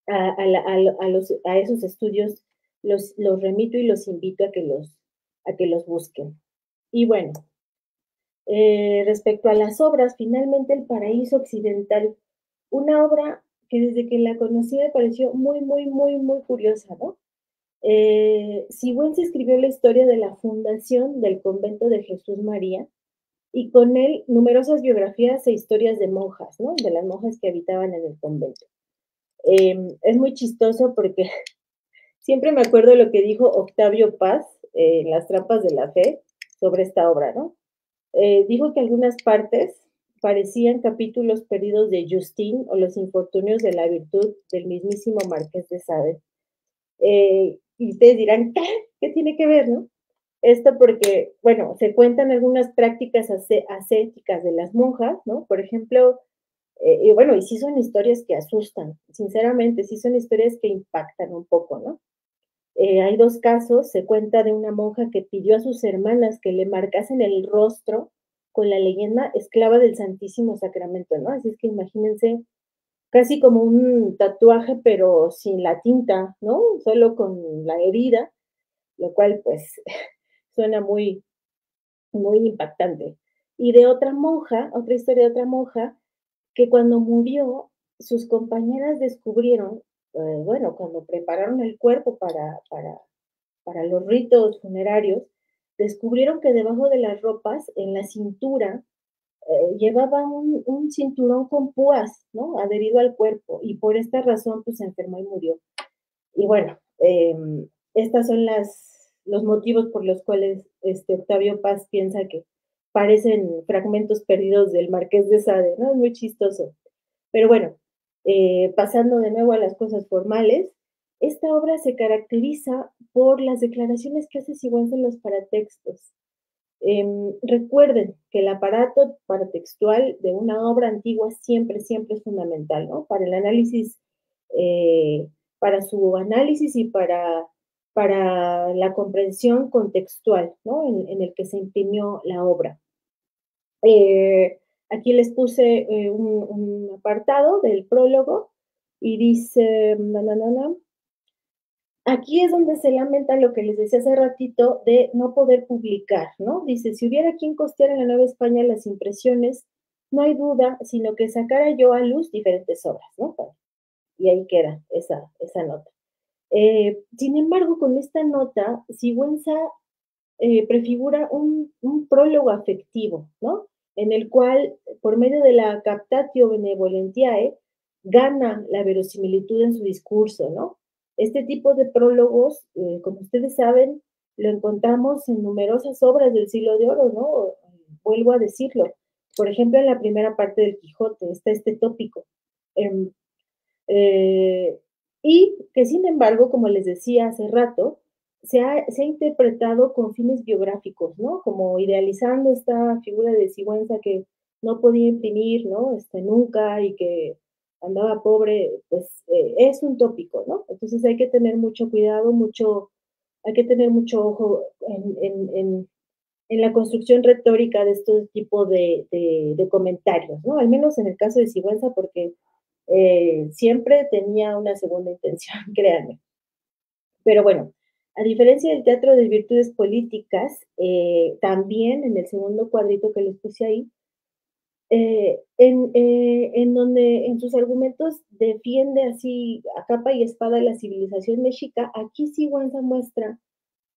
A esos estudios los remito y los invito a que los busquen. Y bueno, respecto a las obras, finalmente El Paraíso Occidental, una obra que desde que la conocí me pareció muy curiosa, ¿no? Sigüenza escribió la historia de la fundación del convento de Jesús María y con él numerosas biografías e historias de monjas, ¿no? De las monjas que habitaban en el convento. Es muy chistoso porque siempre me acuerdo lo que dijo Octavio Paz en Las trampas de la fe sobre esta obra, ¿no? Dijo que algunas partes parecían capítulos perdidos de Justín o los infortunios de la virtud del mismísimo Marqués de Sade. Y ustedes dirán, ¿qué? ¿Qué tiene que ver, no? Esto porque, bueno, se cuentan algunas prácticas ascéticas de las monjas, ¿no? Por ejemplo, y bueno, y sí son historias que asustan, sinceramente, sí son historias que impactan un poco, ¿no? Hay dos casos, se cuenta de una monja que pidió a sus hermanas que le marcasen el rostro con la leyenda esclava del Santísimo Sacramento, ¿no? Así es que imagínense casi como un tatuaje, pero sin la tinta, ¿no? Solo con la herida, lo cual pues suena muy impactante. Y de otra monja, otra historia de otra monja, que cuando murió, sus compañeras descubrieron, bueno, cuando prepararon el cuerpo para los ritos funerarios, descubrieron que debajo de las ropas, en la cintura, llevaba un cinturón con púas, ¿no? Adherido al cuerpo, y por esta razón, pues se enfermó y murió. Y bueno, estas son los motivos por los cuales Octavio Paz piensa que parecen fragmentos perdidos del Marqués de Sade, ¿no? Es muy chistoso. Pero bueno, pasando de nuevo a las cosas formales, esta obra se caracteriza por las declaraciones que hace Sigüenza en los paratextos. Recuerden que el aparato paratextual de una obra antigua siempre es fundamental, ¿no? Para el análisis, para su análisis y para la comprensión contextual, ¿no? En el que se imprimió la obra. Aquí les puse un apartado del prólogo y dice, aquí es donde se lamenta lo que les decía hace ratito de no poder publicar, ¿no? Dice, si hubiera quien costeara en la Nueva España las impresiones, no hay duda, sino que sacara yo a luz diferentes obras, ¿no? Y ahí queda esa nota. Sin embargo, con esta nota, Sigüenza prefigura un prólogo afectivo, ¿no? en el cual, por medio de la captatio benevolentiae, gana la verosimilitud en su discurso, ¿no? Este tipo de prólogos, como ustedes saben, lo encontramos en numerosas obras del Siglo de Oro, ¿no? Vuelvo a decirlo. Por ejemplo, en la primera parte del Quijote está este tópico. Eh, eh, y que, sin embargo, como les decía hace rato, se ha interpretado con fines biográficos, ¿no? Como idealizando esta figura de Sigüenza que no podía imprimir, ¿no? Nunca y que andaba pobre, pues es un tópico, ¿no? Entonces hay que tener mucho cuidado, hay que tener mucho ojo en la construcción retórica de estos tipos de comentarios, ¿no? Al menos en el caso de Sigüenza, porque siempre tenía una segunda intención, créanme. Pero bueno, a diferencia del teatro de virtudes políticas, también en el segundo cuadrito que les puse ahí, en donde en sus argumentos defiende así a capa y espada la civilización mexica, aquí Sigüenza muestra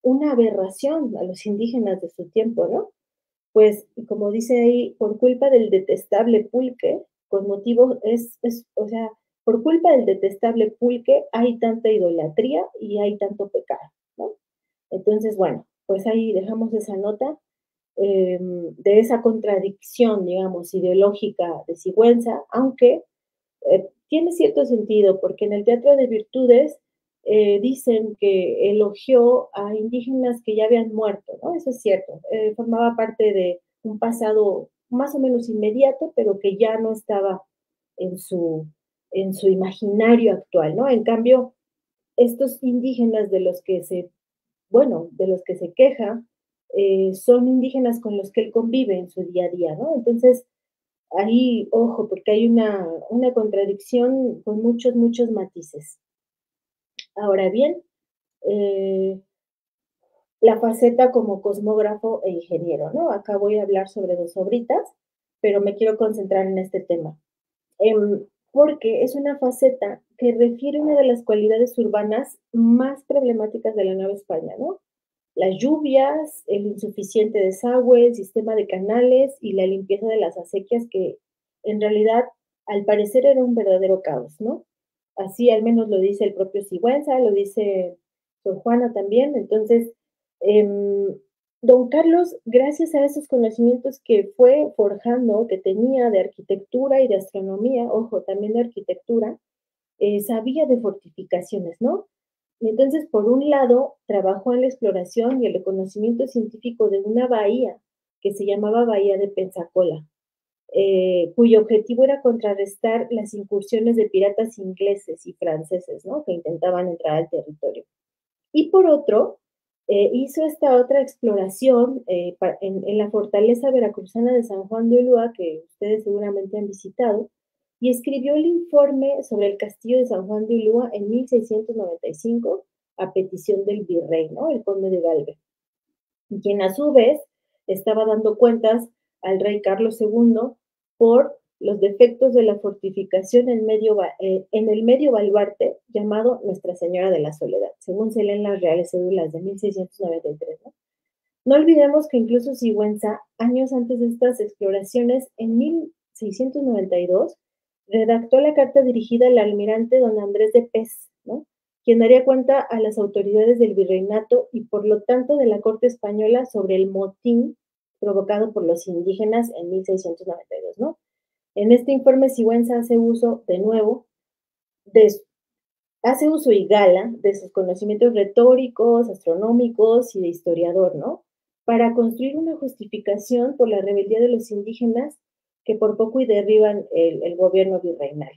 una aberración a los indígenas de su tiempo, ¿no? Pues, como dice ahí, por culpa del detestable pulque, con motivo, o sea, por culpa del detestable pulque hay tanta idolatría y hay tanto pecado, ¿no? Entonces, bueno, pues ahí dejamos esa nota de esa contradicción, digamos, ideológica de Sigüenza, aunque tiene cierto sentido, porque en el Teatro de Virtudes dicen que elogió a indígenas que ya habían muerto, ¿no? Eso es cierto. Formaba parte de un pasado más o menos inmediato, pero que ya no estaba en su, en su imaginario actual, ¿no? En cambio, estos indígenas de los que se queja, son indígenas con los que él convive en su día a día, ¿no? Entonces, ahí, ojo, porque hay una contradicción con muchos, muchos matices. Ahora bien, eh, la faceta como cosmógrafo e ingeniero, ¿no? Acá voy a hablar sobre dos obritas, pero me quiero concentrar en este tema. Porque es una faceta que refiere una de las cualidades urbanas más problemáticas de la Nueva España, ¿no? Las lluvias, el insuficiente desagüe, el sistema de canales y la limpieza de las acequias que en realidad al parecer era un verdadero caos, ¿no? Así al menos lo dice el propio Sigüenza, lo dice Sor Juana también. Entonces, don Carlos, gracias a esos conocimientos que fue forjando, que tenía de arquitectura y de astronomía, ojo, también de arquitectura, sabía de fortificaciones, ¿no? Y entonces, por un lado, trabajó en la exploración y el reconocimiento científico de una bahía que se llamaba Bahía de Pensacola, cuyo objetivo era contrarrestar las incursiones de piratas ingleses y franceses, ¿no? Que intentaban entrar al territorio. Y por otro, hizo esta otra exploración en la fortaleza veracruzana de San Juan de Ulúa, que ustedes seguramente han visitado, y escribió el informe sobre el castillo de San Juan de Ulúa en 1695 a petición del virrey, ¿no? El conde de Galvez, quien a su vez estaba dando cuentas al rey Carlos II por los defectos de la fortificación en el medio baluarte llamado Nuestra Señora de la Soledad, según se leen las reales cédulas de 1693. ¿No? No olvidemos que incluso Sigüenza, años antes de estas exploraciones, en 1692, redactó la carta dirigida al almirante don Andrés de Pez, ¿no? Quien daría cuenta a las autoridades del virreinato y por lo tanto de la corte española sobre el motín provocado por los indígenas en 1692, ¿no? En este informe Sigüenza hace uso, de nuevo, de, hace uso y gala de sus conocimientos retóricos, astronómicos y de historiador, ¿no? Para construir una justificación por la rebeldía de los indígenas que por poco y derriban el gobierno virreinal.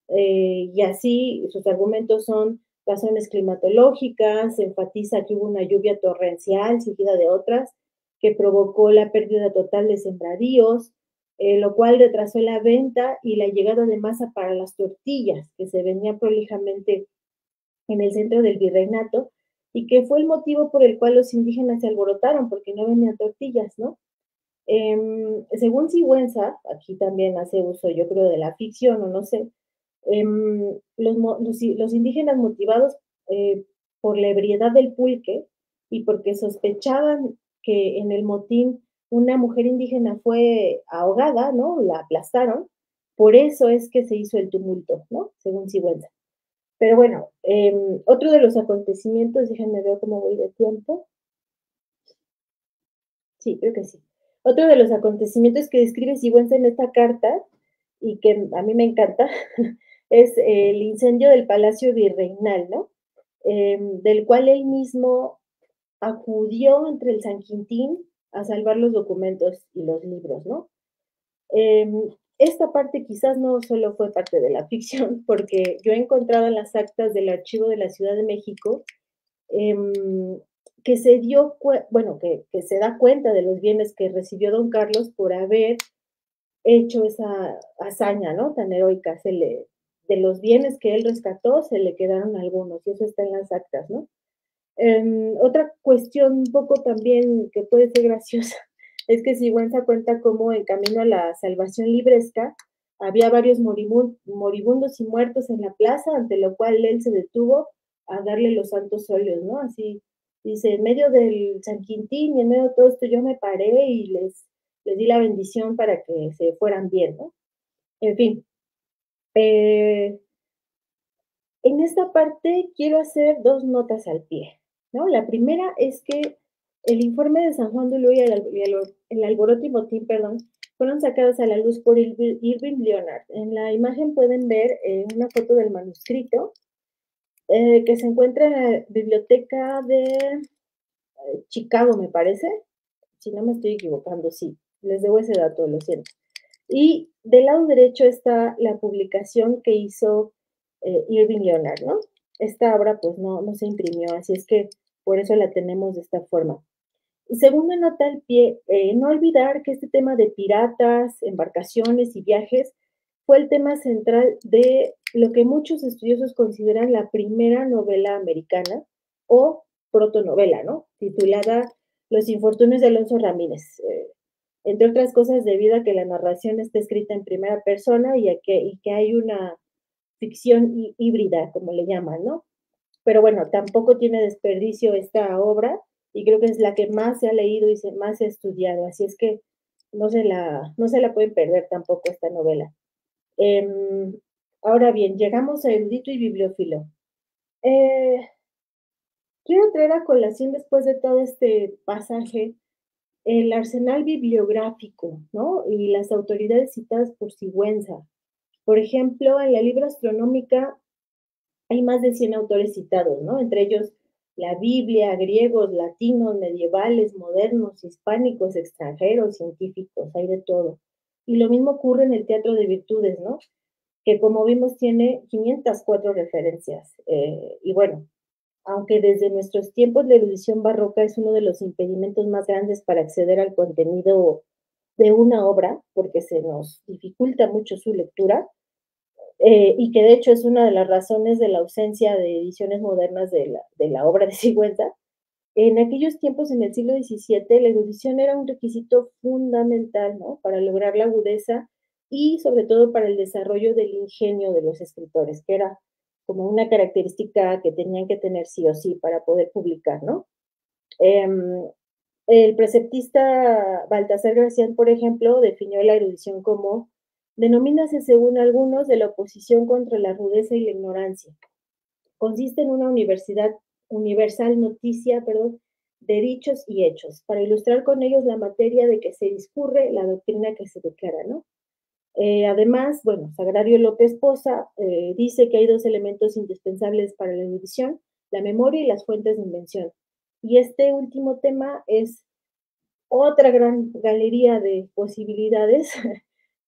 Y así sus argumentos son razones climatológicas, se enfatiza que hubo una lluvia torrencial seguida de otras que provocó la pérdida total de sembradíos, lo cual retrasó la venta y la llegada de masa para las tortillas que se vendían prolijamente en el centro del virreinato y que fue el motivo por el cual los indígenas se alborotaron porque no vendían tortillas, ¿no? Según Sigüenza, aquí también hace uso yo creo de la ficción o no sé, los indígenas motivados por la ebriedad del pulque y porque sospechaban que en el motín una mujer indígena fue ahogada, ¿no? La aplastaron, por eso es que se hizo el tumulto, ¿no? Según Sigüenza. Pero bueno, otro de los acontecimientos, déjenme ver cómo voy de tiempo. Sí, creo que sí. Otro de los acontecimientos que describe Sigüenza en esta carta, y que a mí me encanta, es el incendio del Palacio Virreinal, ¿no? Del cual él mismo acudió entre el San Quintín a salvar los documentos y los libros, ¿no? Esta parte quizás no solo fue parte de la ficción, porque yo he encontrado en las actas del Archivo de la Ciudad de México em, que se dio, bueno, que se da cuenta de los bienes que recibió don Carlos por haber hecho esa hazaña, ¿no? Tan heroica. De los bienes que él rescató, se le quedaron algunos, y eso está en las actas, ¿no? Otra cuestión un poco también que puede ser graciosa es que Sigüenza cuenta cómo en camino a la salvación libresca había varios moribundos y muertos en la plaza, ante lo cual él se detuvo a darle los santos óleos, ¿no? Así dice, en medio del San Quintín y en medio de todo esto yo me paré y les di la bendición para que se fueran bien, ¿no? En fin, eh, en esta parte quiero hacer dos notas al pie, ¿no? La primera es que el informe de San Juan de Ulúa y el alboroto y motín, perdón, fueron sacados a la luz por Irving Leonard. En la imagen pueden ver una foto del manuscrito que se encuentra en la biblioteca de Chicago, me parece. Si no me estoy equivocando, sí. Les debo ese dato, lo siento. Y del lado derecho está la publicación que hizo Irving Leonard, ¿no? Esta obra pues no se imprimió, así es que por eso la tenemos de esta forma. Y segunda nota al pie, no olvidar que este tema de piratas, embarcaciones y viajes fue el tema central de lo que muchos estudiosos consideran la primera novela americana o protonovela, ¿no? Titulada Los infortunios de Alonso Ramírez. Entre otras cosas, debido a que la narración está escrita en primera persona y que hay una ficción híbrida, como le llaman, ¿no? Pero bueno, tampoco tiene desperdicio esta obra y creo que es la que más se ha leído y más se ha estudiado, así es que no se la pueden perder tampoco esta novela. Eh, Ahora bien, llegamos a Erudito y Bibliófilo. Eh, Quiero traer a colación después de todo este pasaje el arsenal bibliográfico, ¿no? Y las autoridades citadas por Sigüenza. Por ejemplo, en la Libra Astronómica hay más de 100 autores citados, ¿no? Entre ellos la Biblia, griegos, latinos, medievales, modernos, hispánicos, extranjeros, científicos, hay de todo. Y lo mismo ocurre en el Teatro de Virtudes, ¿no? Que como vimos tiene 504 referencias. Y bueno, aunque desde nuestros tiempos la erudición barroca es uno de los impedimentos más grandes para acceder al contenido de una obra, porque se nos dificulta mucho su lectura, y que de hecho es una de las razones de la ausencia de ediciones modernas de la obra de Sigüenza. En aquellos tiempos, en el siglo XVII, la erudición era un requisito fundamental, ¿no? Para lograr la agudeza y sobre todo para el desarrollo del ingenio de los escritores, que era como una característica que tenían que tener sí o sí para poder publicar, ¿no? Eh, el preceptista Baltasar Gracián, por ejemplo, definió la erudición como denomínase, según algunos, de la oposición contra la rudeza y la ignorancia. Consiste en una universal noticia, perdón, de dichos y hechos, para ilustrar con ellos la materia de que se discurre, la doctrina que se declara, ¿no? Además, bueno, Sagrario López Poza dice que hay dos elementos indispensables para la erudición, la memoria y las fuentes de invención. Y este último tema es otra gran galería de posibilidades,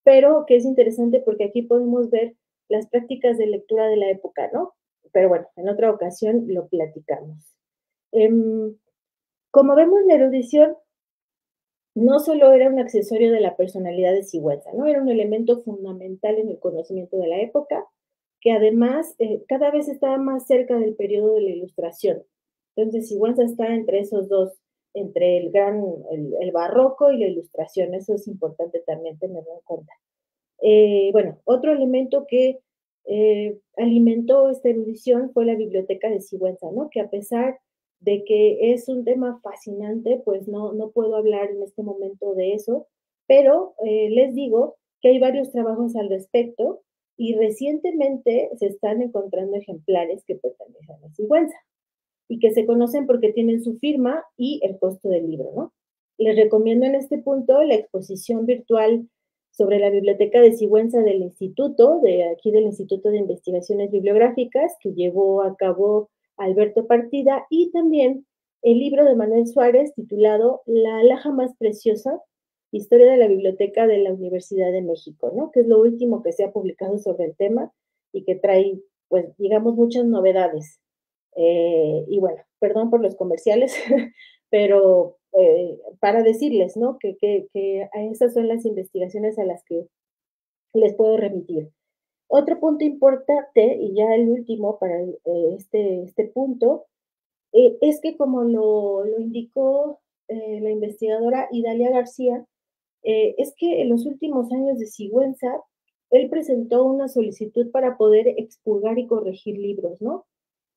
pero que es interesante porque aquí podemos ver las prácticas de lectura de la época, ¿no? Pero bueno, en otra ocasión lo platicamos. Um, Como vemos, la erudición no solo era un accesorio de la personalidad de Sigüenza, ¿no? Era un elemento fundamental en el conocimiento de la época, que además cada vez estaba más cerca del periodo de la Ilustración. Entonces, Sigüenza está entre esos dos, entre el barroco y la Ilustración. Eso es importante también tenerlo en cuenta. Bueno, otro elemento que alimentó esta erudición fue la biblioteca de Sigüenza, ¿no? Que a pesar De que es un tema fascinante, pues no puedo hablar en este momento de eso, pero les digo que hay varios trabajos al respecto y recientemente se están encontrando ejemplares que pertenecen a Sigüenza y que se conocen porque tienen su firma y el costo del libro, ¿no? Les recomiendo en este punto la exposición virtual sobre la biblioteca de Sigüenza del Instituto, de aquí del Instituto de Investigaciones Bibliográficas, que llevó a cabo Alberto Partida, y también el libro de Manuel Suárez titulado La alhaja más preciosa, historia de la biblioteca de la Universidad de México, ¿no? Que es lo último que se ha publicado sobre el tema y que trae, pues, digamos, muchas novedades. Y bueno, perdón por los comerciales, pero para decirles, ¿no? Que esas son las investigaciones a las que les puedo remitir. Otro punto importante, y ya el último para este punto, es que como lo indicó la investigadora Idalia García, es que en los últimos años de Sigüenza, él presentó una solicitud para poder expurgar y corregir libros, ¿no?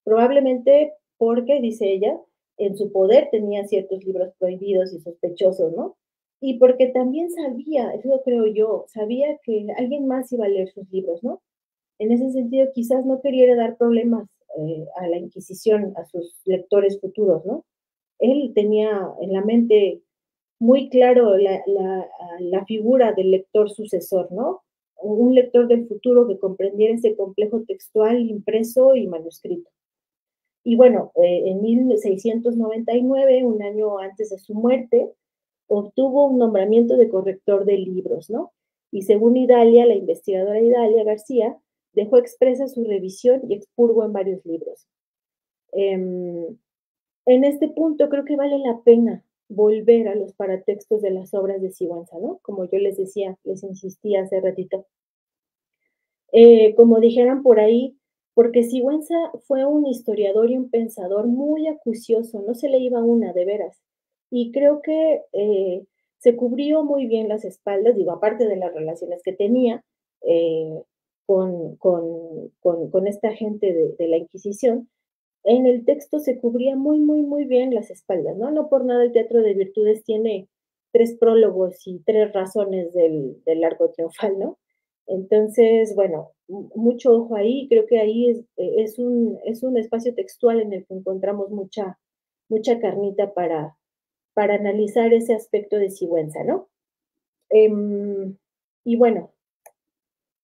Probablemente porque, dice ella, en su poder tenía ciertos libros prohibidos y sospechosos, ¿no? Y porque también sabía, eso creo yo, sabía que alguien más iba a leer sus libros, ¿no? En ese sentido, quizás no quería dar problemas a la Inquisición, a sus lectores futuros, ¿no? Él tenía en la mente muy claro la figura del lector sucesor, ¿no? Un lector del futuro que comprendiera ese complejo textual impreso y manuscrito. Y bueno, en 1699, un año antes de su muerte, obtuvo un nombramiento de corrector de libros, ¿no? Y según Idalia, la investigadora Idalia García, dejó expresa su revisión y expurgo en varios libros. En este punto creo que vale la pena volver a los paratextos de las obras de Sigüenza, ¿no? Como yo les decía, les insistía hace ratito. Como dijeran por ahí, porque Sigüenza fue un historiador y un pensador muy acucioso, no se le iba una, de veras. Y creo que se cubrió muy bien las espaldas, digo, aparte de las relaciones que tenía eh, con esta gente de la Inquisición, en el texto se cubría muy bien las espaldas, ¿no? No por nada el Teatro de Virtudes tiene 3 prólogos y 3 razones del arco triunfal, ¿no? Entonces, bueno, mucho ojo ahí, creo que ahí es un espacio textual en el que encontramos mucha carnita para analizar ese aspecto de Sigüenza, ¿no? Y bueno,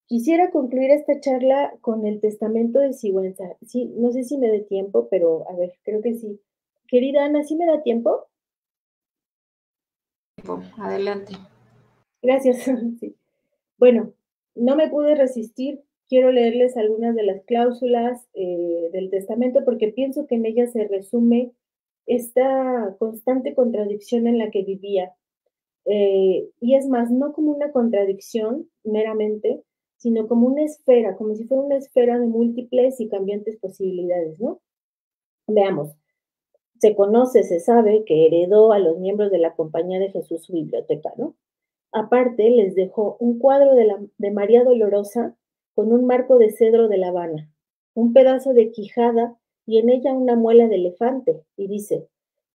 quisiera concluir esta charla con el testamento de Sigüenza. Sí, no sé si me dé tiempo, pero a ver, creo que sí. Querida Ana, ¿sí me da tiempo? Adelante. Gracias. Sí. Bueno, no me pude resistir. Quiero leerles algunas de las cláusulas del testamento porque pienso que en ellas se resume esta constante contradicción en la que vivía. Y es más, no como una contradicción meramente, sino como una esfera, como si fuera una esfera de múltiples y cambiantes posibilidades, ¿no? Veamos, se conoce, se sabe que heredó a los miembros de la Compañía de Jesús su biblioteca, ¿no? Aparte, les dejó un cuadro de María Dolorosa con un marco de cedro de La Habana, un pedazo de quijada y en ella una muela de elefante, y dice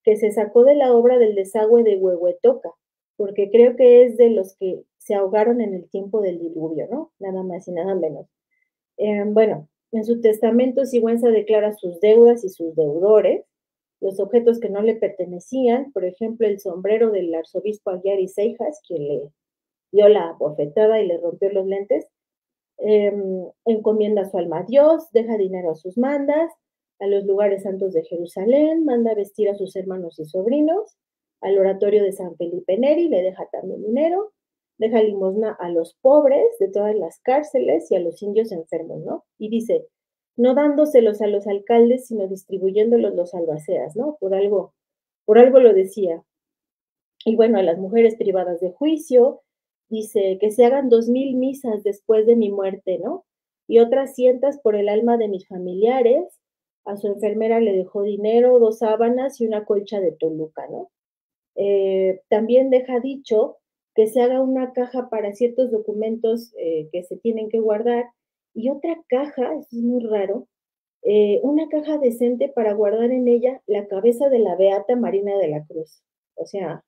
que se sacó de la obra del desagüe de Huehuetoca, porque creo que es de los que se ahogaron en el tiempo del diluvio, ¿no? Nada más y nada menos. Bueno, en su testamento Sigüenza declara sus deudas y sus deudores, los objetos que no le pertenecían, por ejemplo, el sombrero del arzobispo Aguiar y Seijas, quien le dio la bofetada y le rompió los lentes, encomienda su alma a Dios, deja dinero a sus mandas, a los lugares santos de Jerusalén, manda vestir a sus hermanos y sobrinos, al oratorio de San Felipe Neri le deja también dinero, deja limosna a los pobres de todas las cárceles y a los indios enfermos, ¿no? Y dice, no dándoselos a los alcaldes, sino distribuyéndolos los albaceas, ¿no? Por algo lo decía. Y bueno, a las mujeres privadas de juicio, dice que se hagan 2000 misas después de mi muerte, ¿no? Y otras cientas por el alma de mis familiares. A su enfermera le dejó dinero, 2 sábanas y una colcha de Toluca, ¿no? También deja dicho que se haga una caja para ciertos documentos que se tienen que guardar y otra caja, esto es muy raro, una caja decente para guardar en ella la cabeza de la beata Marina de la Cruz. O sea,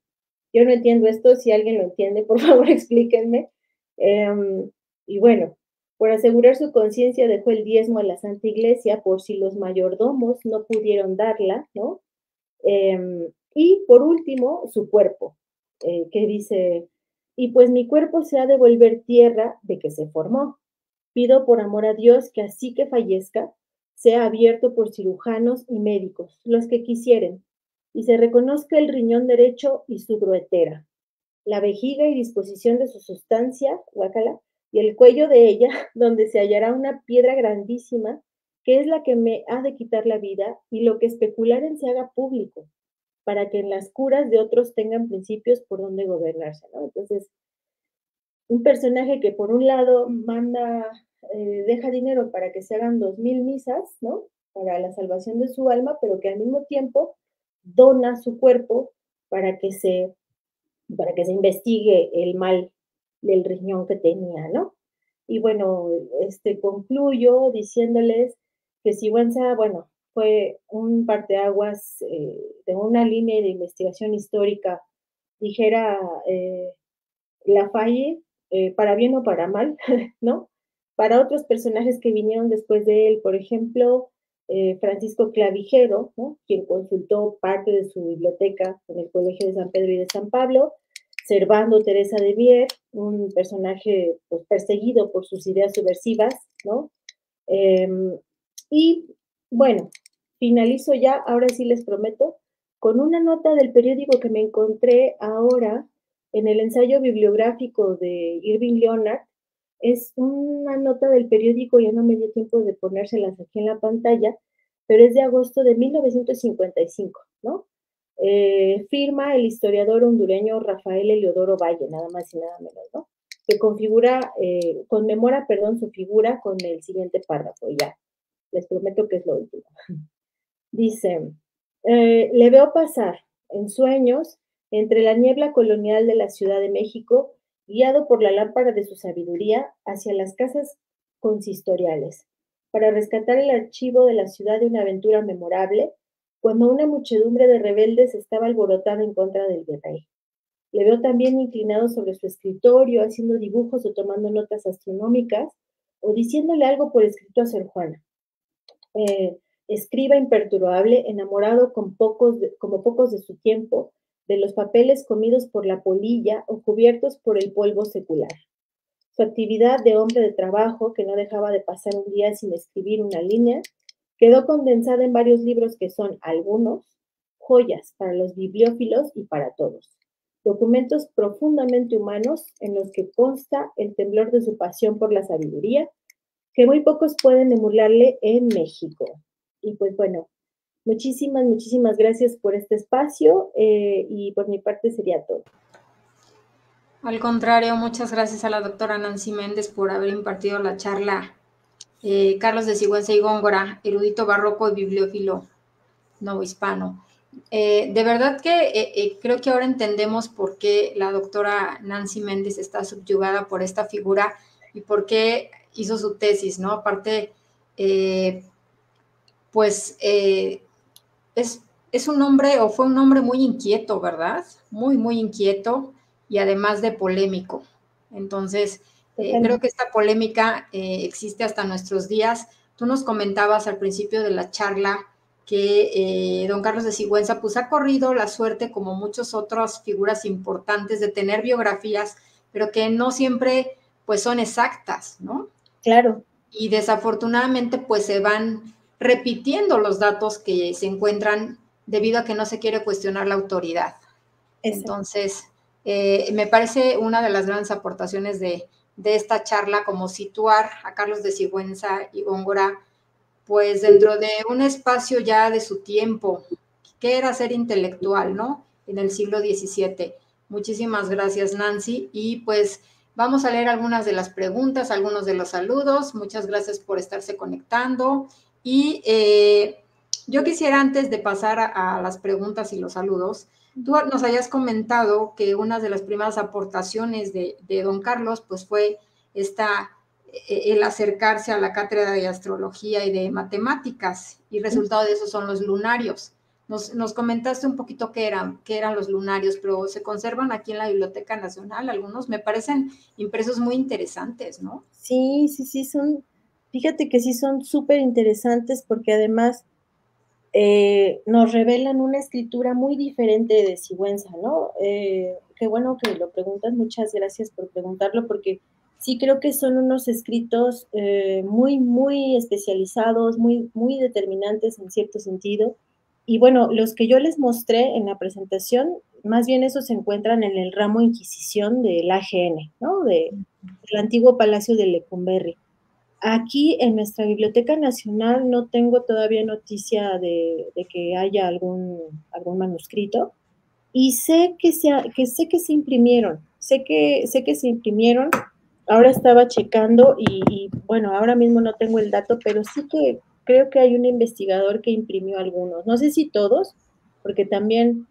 yo no entiendo esto, si alguien lo entiende, por favor explíquenme. Y bueno, por asegurar su conciencia dejó el diezmo a la Santa Iglesia por si los mayordomos no pudieron darla, ¿no? Y por último, su cuerpo, que dice, y pues mi cuerpo se ha de volver tierra de que se formó. Pido por amor a Dios que así que fallezca, sea abierto por cirujanos y médicos, los que quisieren, y se reconozca el riñón derecho y su gruetera, la vejiga y disposición de su sustancia, guácala, y el cuello de ella, donde se hallará una piedra grandísima, que es la que me ha de quitar la vida, y lo que especularen se haga público, para que en las curas de otros tengan principios por donde gobernarse, ¿no? Entonces, un personaje que por un lado manda, deja dinero para que se hagan 2000 misas, ¿no? Para la salvación de su alma, pero que al mismo tiempo dona su cuerpo para que se, para que se investigue el mal del riñón que tenía, ¿no? Y bueno, concluyo diciéndoles que Sigüenza, bueno, fue un parteaguas de una línea de investigación histórica, dijera Lafalle, para bien o para mal, ¿no? Para otros personajes que vinieron después de él, por ejemplo, Francisco Clavijero, ¿no? Quien consultó parte de su biblioteca en el Colegio de San Pedro y de San Pablo, Servando Teresa de Mier, un personaje pues, perseguido por sus ideas subversivas, ¿no? Eh, y bueno, finalizo ya, ahora sí les prometo, con una nota del periódico que me encontré ahora en el ensayo bibliográfico de Irving Leonard. Es una nota del periódico, ya no me dio tiempo de ponérselas aquí en la pantalla, pero es de agosto de 1955, ¿no? Firma el historiador hondureño Rafael Eliodoro Valle, nada más y nada menos, ¿no? Que conmemora, perdón, su figura con el siguiente párrafo, ya, les prometo que es lo último. Dice, le veo pasar en sueños entre la niebla colonial de la Ciudad de México, guiado por la lámpara de su sabiduría hacia las casas consistoriales, para rescatar el archivo de la ciudad de una aventura memorable, cuando una muchedumbre de rebeldes estaba alborotada en contra del virrey. Le veo también inclinado sobre su escritorio, haciendo dibujos o tomando notas astronómicas, o diciéndole algo por escrito a Sor Juana. Escriba imperturbable, enamorado como pocos de su tiempo, de los papeles comidos por la polilla o cubiertos por el polvo secular. Su actividad de hombre de trabajo, que no dejaba de pasar un día sin escribir una línea, quedó condensada en varios libros que son algunos joyas para los bibliófilos y para todos. Documentos profundamente humanos en los que consta el temblor de su pasión por la sabiduría, que muy pocos pueden emularle en México. Y pues bueno, muchísimas, muchísimas gracias por este espacio y por mi parte sería todo. Al contrario, muchas gracias a la doctora Nancy Méndez por haber impartido la charla. Carlos de Sigüenza y Góngora, erudito barroco y bibliófilo novohispano. De verdad que creo que ahora entendemos por qué la doctora Nancy Méndez está subyugada por esta figura y por qué hizo su tesis, ¿no? Aparte, pues es un hombre, o fue un hombre muy inquieto, ¿verdad? Muy, muy inquieto y además de polémico. Entonces, creo que esta polémica existe hasta nuestros días. Tú nos comentabas al principio de la charla que don Carlos de Sigüenza pues ha corrido la suerte, como muchas otras figuras importantes, de tener biografías, pero que no siempre pues son exactas, ¿no? Claro. Y desafortunadamente pues se van repitiendo los datos que se encuentran debido a que no se quiere cuestionar la autoridad. Exacto. Entonces, me parece una de las grandes aportaciones de esta charla, como situar a Carlos de Sigüenza y Góngora pues dentro de un espacio ya de su tiempo, que era ser intelectual, ¿no? En el siglo XVII. Muchísimas gracias, Nancy. Y pues vamos a leer algunas de las preguntas, algunos de los saludos. Muchas gracias por estarse conectando. Y yo quisiera, antes de pasar a las preguntas y los saludos, tú nos hayas comentado que una de las primeras aportaciones de don Carlos, pues fue esta el acercarse a la cátedra de astrología y de matemáticas, y resultado de eso son los lunarios. Nos comentaste un poquito qué eran los lunarios, pero se conservan aquí en la Biblioteca Nacional, algunos me parecen impresos muy interesantes, ¿no? Sí, sí, sí, fíjate que sí son súper interesantes porque además nos revelan una escritura muy diferente de Sigüenza, ¿no? Qué bueno que lo preguntas, muchas gracias por preguntarlo, porque sí creo que son unos escritos muy, muy especializados, muy, muy determinantes en cierto sentido. Y bueno, los que yo les mostré en la presentación, más bien esos se encuentran en el ramo Inquisición del AGN, ¿no? Del antiguo Palacio de Lecumberri. Aquí en nuestra Biblioteca Nacional no tengo todavía noticia de que haya algún manuscrito y sé que se imprimieron, sé que se imprimieron. Ahora estaba checando y bueno, ahora mismo no tengo el dato, pero sí que creo que hay un investigador que imprimió algunos. No sé si todos, porque también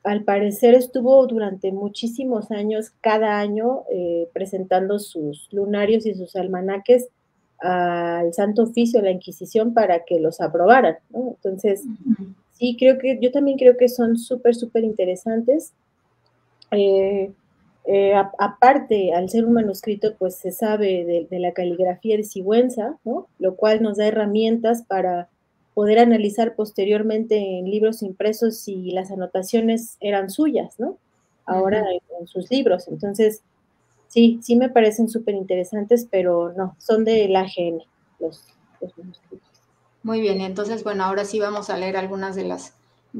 al parecer estuvo durante muchísimos años, cada año, presentando sus lunarios y sus almanaques al Santo Oficio, a la Inquisición, para que los aprobaran, ¿no? Entonces, sí, yo también creo que son súper, súper interesantes. Aparte, al ser un manuscrito, pues se sabe de la caligrafía de Sigüenza, ¿no? Lo cual nos da herramientas para poder analizar posteriormente en libros impresos si las anotaciones eran suyas, ¿no? Ahora en sus libros. Entonces, sí, sí me parecen súper interesantes, pero no, son del AGN, los manuscritos. Muy bien, entonces, bueno, ahora sí vamos a leer algunas de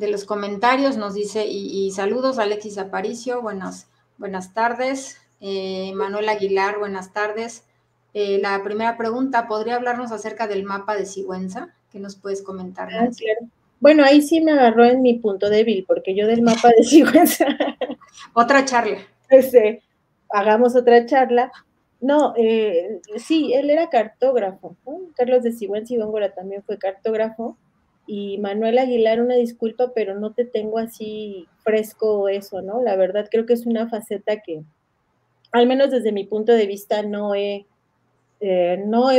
los comentarios. Nos dice, y saludos, Alexis Aparicio, buenas tardes. Manuel Aguilar, buenas tardes. La primera pregunta, ¿podría hablarnos acerca del mapa de Sigüenza? ¿Qué nos puedes comentar, Nancy? Claro. Bueno, ahí sí me agarró en mi punto débil, porque yo del mapa de Sigüenza. Otra charla. Hagamos otra charla. No, sí, él era cartógrafo, ¿no? Carlos de Sigüenza y Góngora también fue cartógrafo. Y Manuel Aguilar, una disculpa, pero no te tengo así fresco eso, ¿no? La verdad creo que es una faceta que, al menos desde mi punto de vista, no he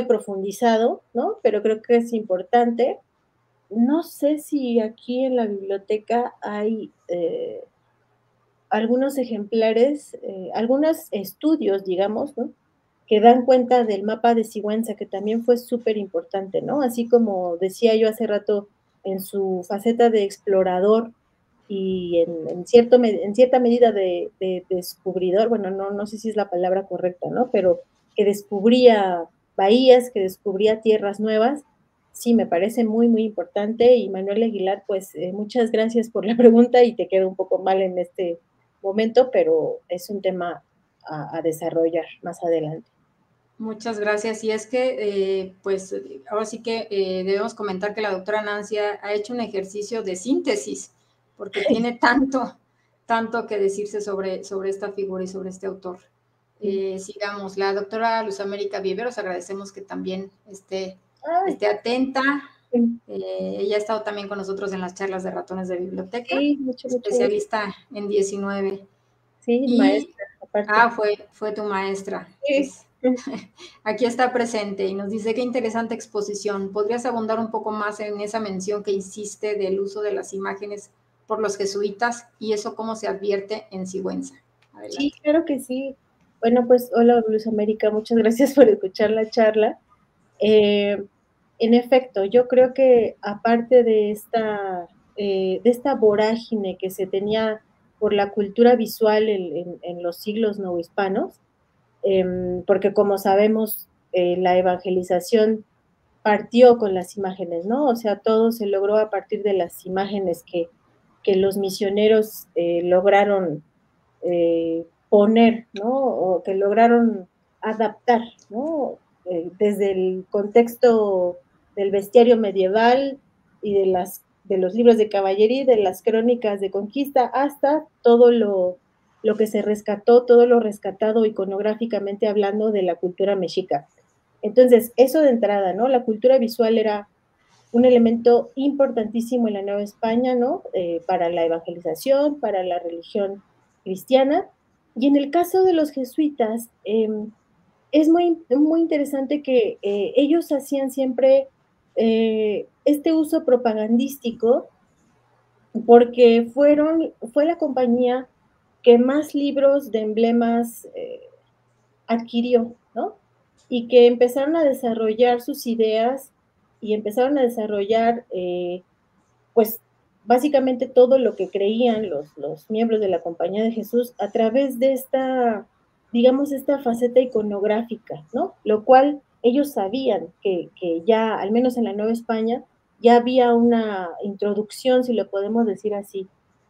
profundizado, ¿no? Pero creo que es importante. No sé si aquí en la biblioteca hay algunos ejemplares, algunos estudios, digamos, ¿no? Que dan cuenta del mapa de Sigüenza, que también fue súper importante, ¿no? Así como decía yo hace rato, en su faceta de explorador y en cierta medida de descubridor, bueno, no sé si es la palabra correcta, ¿no? Pero que descubría bahías, que descubría tierras nuevas, sí, me parece muy, muy importante. Y Manuel Aguilar, pues muchas gracias por la pregunta y te quedo un poco mal en este momento, pero es un tema a desarrollar más adelante. Muchas gracias. Y es que, pues, ahora sí que debemos comentar que la doctora Nancy ha hecho un ejercicio de síntesis, porque tiene tanto que decirse sobre esta figura y sobre este autor. Sigamos, la doctora Luz América Viveros, agradecemos que también esté atenta. Ella ha estado también con nosotros en las charlas de ratones de biblioteca, Sí, mucho. especialista en 19. Sí, maestra, aparte. Fue tu maestra. Sí. Pues, aquí está presente y nos dice qué interesante exposición. ¿Podrías abundar un poco más en esa mención que hiciste del uso de las imágenes por los jesuitas y eso cómo se advierte en Sigüenza? Adelante. Sí, claro que sí. Bueno, pues hola Luz América, muchas gracias por escuchar la charla. En efecto, yo creo que aparte de esta vorágine que se tenía por la cultura visual en los siglos novohispanos, porque como sabemos, la evangelización partió con las imágenes, ¿no? O sea, todo se logró a partir de las imágenes que los misioneros lograron poner, ¿no? O que lograron adaptar, ¿no? Desde el contexto del bestiario medieval y de los libros de caballería, de las crónicas de conquista, hasta todo lo que se rescató, todo lo rescatado iconográficamente hablando de la cultura mexica. Entonces, eso de entrada, ¿no? La cultura visual era un elemento importantísimo en la Nueva España, ¿no? Para la evangelización, para la religión cristiana. Y en el caso de los jesuitas, es muy interesante que ellos hacían siempre este uso propagandístico porque fue la compañía que más libros de emblemas adquirió, ¿no? Y que empezaron a desarrollar sus ideas y empezaron a desarrollar, pues, básicamente todo lo que creían los miembros de la Compañía de Jesús a través de esta, digamos, esta faceta iconográfica, ¿no? Lo cual ellos sabían que ya, al menos en la Nueva España, ya había una introducción, si lo podemos decir así,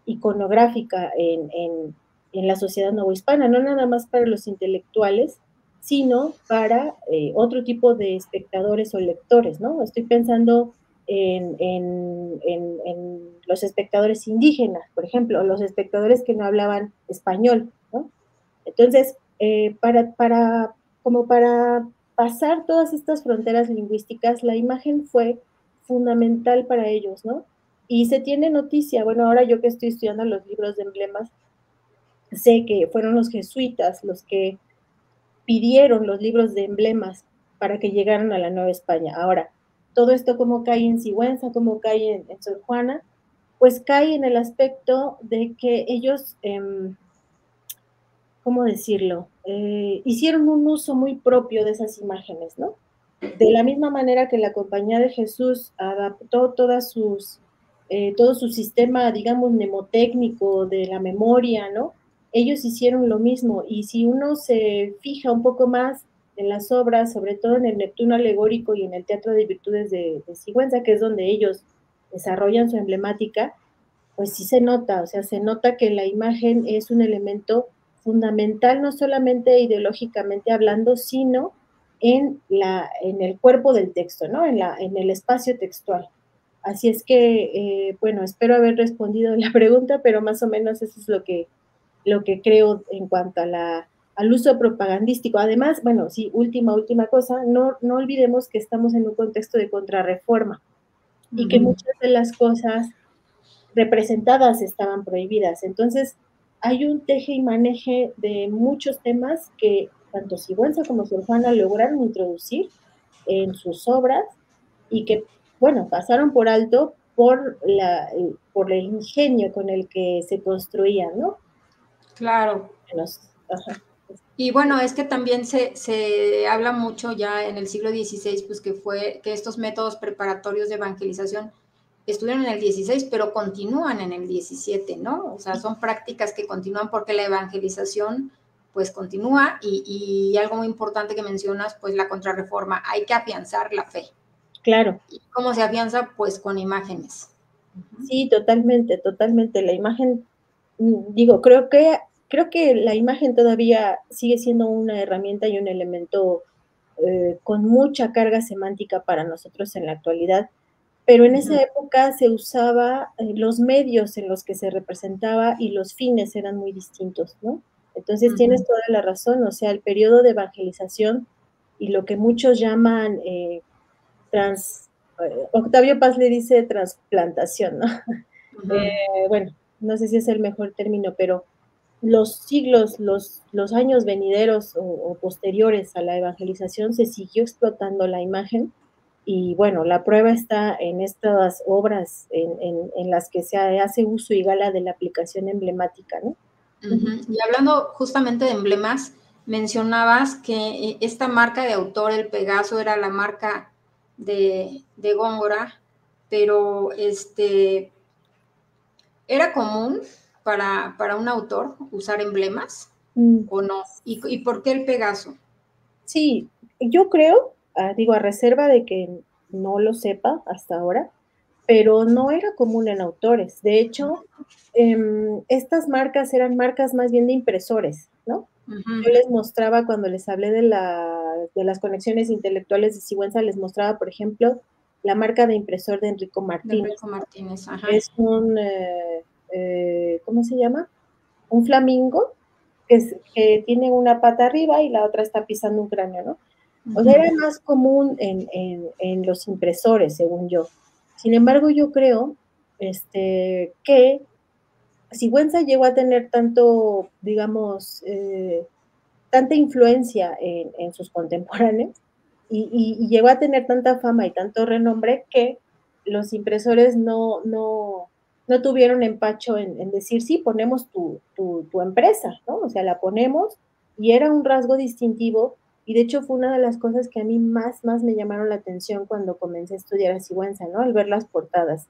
iconográfica en la sociedad novohispana, no nada más para los intelectuales, sino para otro tipo de espectadores o lectores, ¿no? Estoy pensando en los espectadores indígenas, por ejemplo, los espectadores que no hablaban español, ¿no? Entonces, como para pasar todas estas fronteras lingüísticas, la imagen fue fundamental para ellos, ¿no? Y se tiene noticia, bueno, ahora yo que estoy estudiando los libros de emblemas, sé que fueron los jesuitas los que pidieron los libros de emblemas para que llegaran a la Nueva España. Ahora, todo esto como cae en Sigüenza, como cae en Sor Juana, pues cae en el aspecto de que ellos, ¿cómo decirlo? Hicieron un uso muy propio de esas imágenes, ¿no? De la misma manera que la Compañía de Jesús adaptó todo su sistema, digamos, mnemotécnico de la memoria, ¿no? Ellos hicieron lo mismo, y si uno se fija un poco más en las obras, sobre todo en el Neptuno alegórico y en el Teatro de Virtudes de Sigüenza, que es donde ellos desarrollan su emblemática, pues sí se nota, o sea, se nota que la imagen es un elemento fundamental, no solamente ideológicamente hablando, sino en el cuerpo del texto, ¿no? En el espacio textual. Así es que, bueno, espero haber respondido la pregunta, pero más o menos eso es lo que creo en cuanto al uso propagandístico. Además, bueno, sí, última cosa, no olvidemos que estamos en un contexto de contrarreforma y que muchas de las cosas representadas estaban prohibidas. Entonces, hay un teje y maneje de muchos temas que tanto Sigüenza como Sor Juana lograron introducir en sus obras y que, bueno, pasaron por alto por el ingenio con el que se construían, ¿no? Claro. Ajá. Y bueno, es que también se habla mucho ya en el siglo XVI, pues que estos métodos preparatorios de evangelización estuvieron en el XVI, pero continúan en el XVII, ¿no? O sea, son prácticas que continúan porque la evangelización pues continúa y algo muy importante que mencionas, pues la contrarreforma, hay que afianzar la fe. Claro. ¿Y cómo se afianza? Pues con imágenes. Sí, totalmente, totalmente. La imagen, digo, creo que la imagen todavía sigue siendo una herramienta y un elemento con mucha carga semántica para nosotros en la actualidad, pero en esa época se usaba los medios en los que se representaba y los fines eran muy distintos, ¿no? Entonces tienes toda la razón, o sea, el periodo de evangelización y lo que muchos llaman Octavio Paz le dice transplantación, ¿no? Bueno, no sé si es el mejor término, pero los siglos, los años venideros o posteriores a la evangelización se siguió explotando la imagen y bueno, la prueba está en estas obras en las que se hace uso y gala de la aplicación emblemática, ¿no? Y hablando justamente de emblemas, mencionabas que esta marca de autor, el Pegaso, era la marca de Góngora, pero ¿era común para un autor usar emblemas o no? ¿Y por qué el Pegaso? Sí, yo creo, digo, a reserva de que no lo sepa hasta ahora, pero no era común en autores. De hecho, estas marcas eran marcas más bien de impresores, ¿no? Yo les mostraba cuando les hablé de las conexiones intelectuales de Sigüenza, les mostraba, por ejemplo, la marca de impresor de Enrico De Martínez. Enrico Martínez, ajá. Es ¿cómo se llama? Un flamingo que tiene una pata arriba y la otra está pisando un cráneo, ¿no? O sea, era más común en los impresores, según yo. Sin embargo, yo creo que Sigüenza llegó a tener tanto, digamos, tanta influencia en sus contemporáneos y llegó a tener tanta fama y tanto renombre que los impresores no tuvieron empacho en decir, sí, ponemos tu empresa, ¿no? O sea, la ponemos y era un rasgo distintivo y de hecho fue una de las cosas que a mí más me llamaron la atención cuando comencé a estudiar a Sigüenza, ¿no? Al ver las portadas.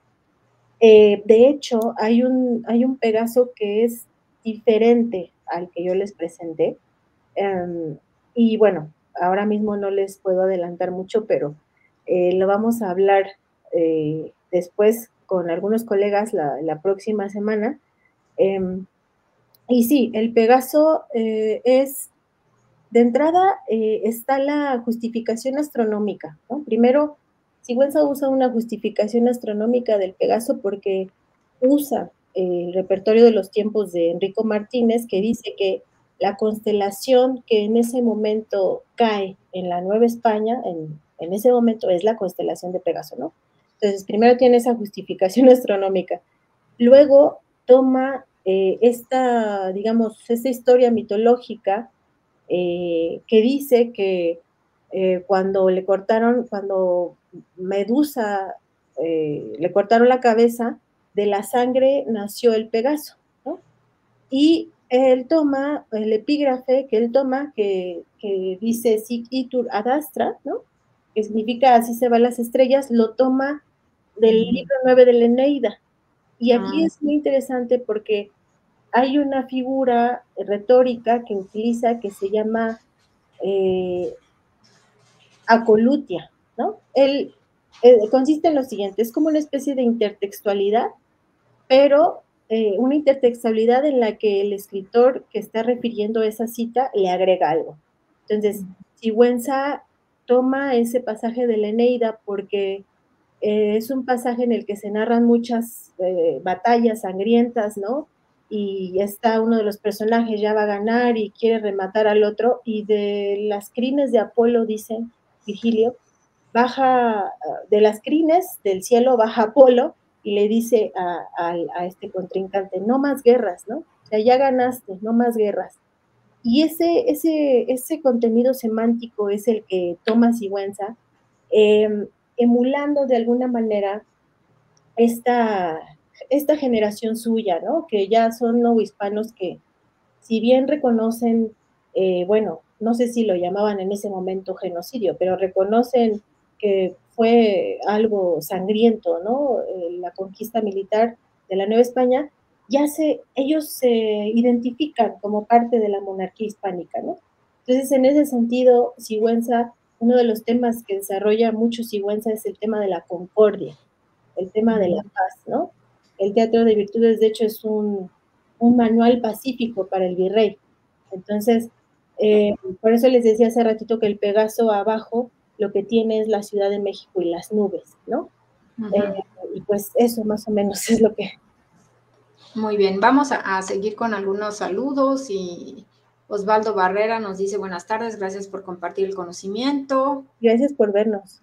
De hecho, hay un Pegaso que es diferente al que yo les presenté. Y bueno, ahora mismo no les puedo adelantar mucho, pero lo vamos a hablar después con algunos colegas la próxima semana. Y sí, el Pegaso es, de entrada, está la justificación astronómica, ¿no? Primero, Sigüenza usa una justificación astronómica del Pegaso porque usa el repertorio de los tiempos de Enrico Martínez, que dice que la constelación que en ese momento cae en la Nueva España, en ese momento es la constelación de Pegaso, ¿no? Entonces, primero tiene esa justificación astronómica. Luego toma esta, digamos, esta historia mitológica que dice que cuando Medusa le cortaron la cabeza, de la sangre nació el Pegaso, ¿no? Y él toma el epígrafe que él toma, que dice Sic itur ad astra, ¿no? Que significa así se van las estrellas, lo toma del libro 9 de la Eneida. Y aquí es muy interesante porque hay una figura retórica que utiliza que se llama acolutia, ¿no? Consiste en lo siguiente, es como una especie de intertextualidad, pero una intertextualidad en la que el escritor que está refiriendo esa cita le agrega algo. Entonces, Sigüenza toma ese pasaje de la Eneida porque es un pasaje en el que se narran muchas batallas sangrientas, ¿no? Y está uno de los personajes, ya va a ganar y quiere rematar al otro, y de las crines de Apolo, dice Virgilio, baja, de las crines del cielo baja Apolo y le dice a este contrincante, no más guerras, ¿no? O sea, ya ganaste, no más guerras. Y ese contenido semántico es el que toma Sigüenza, emulando de alguna manera esta generación suya, ¿no? Que ya son novohispanos que, si bien reconocen, bueno, no sé si lo llamaban en ese momento genocidio, pero reconocen que fue algo sangriento, ¿no? La conquista militar de la Nueva España, ellos se identifican como parte de la monarquía hispánica, ¿no? Entonces, en ese sentido, Sigüenza, uno de los temas que desarrolla mucho Sigüenza es el tema de la concordia, el tema de la paz, ¿no? El Teatro de Virtudes, de hecho, es un manual pacífico para el virrey. Entonces, por eso les decía hace ratito que el Pegaso abajo lo que tiene es la Ciudad de México y las nubes, ¿no? Y pues eso más o menos es lo que... Muy bien, vamos a seguir con algunos saludos y Osvaldo Barrera nos dice buenas tardes, gracias por compartir el conocimiento. Gracias por vernos.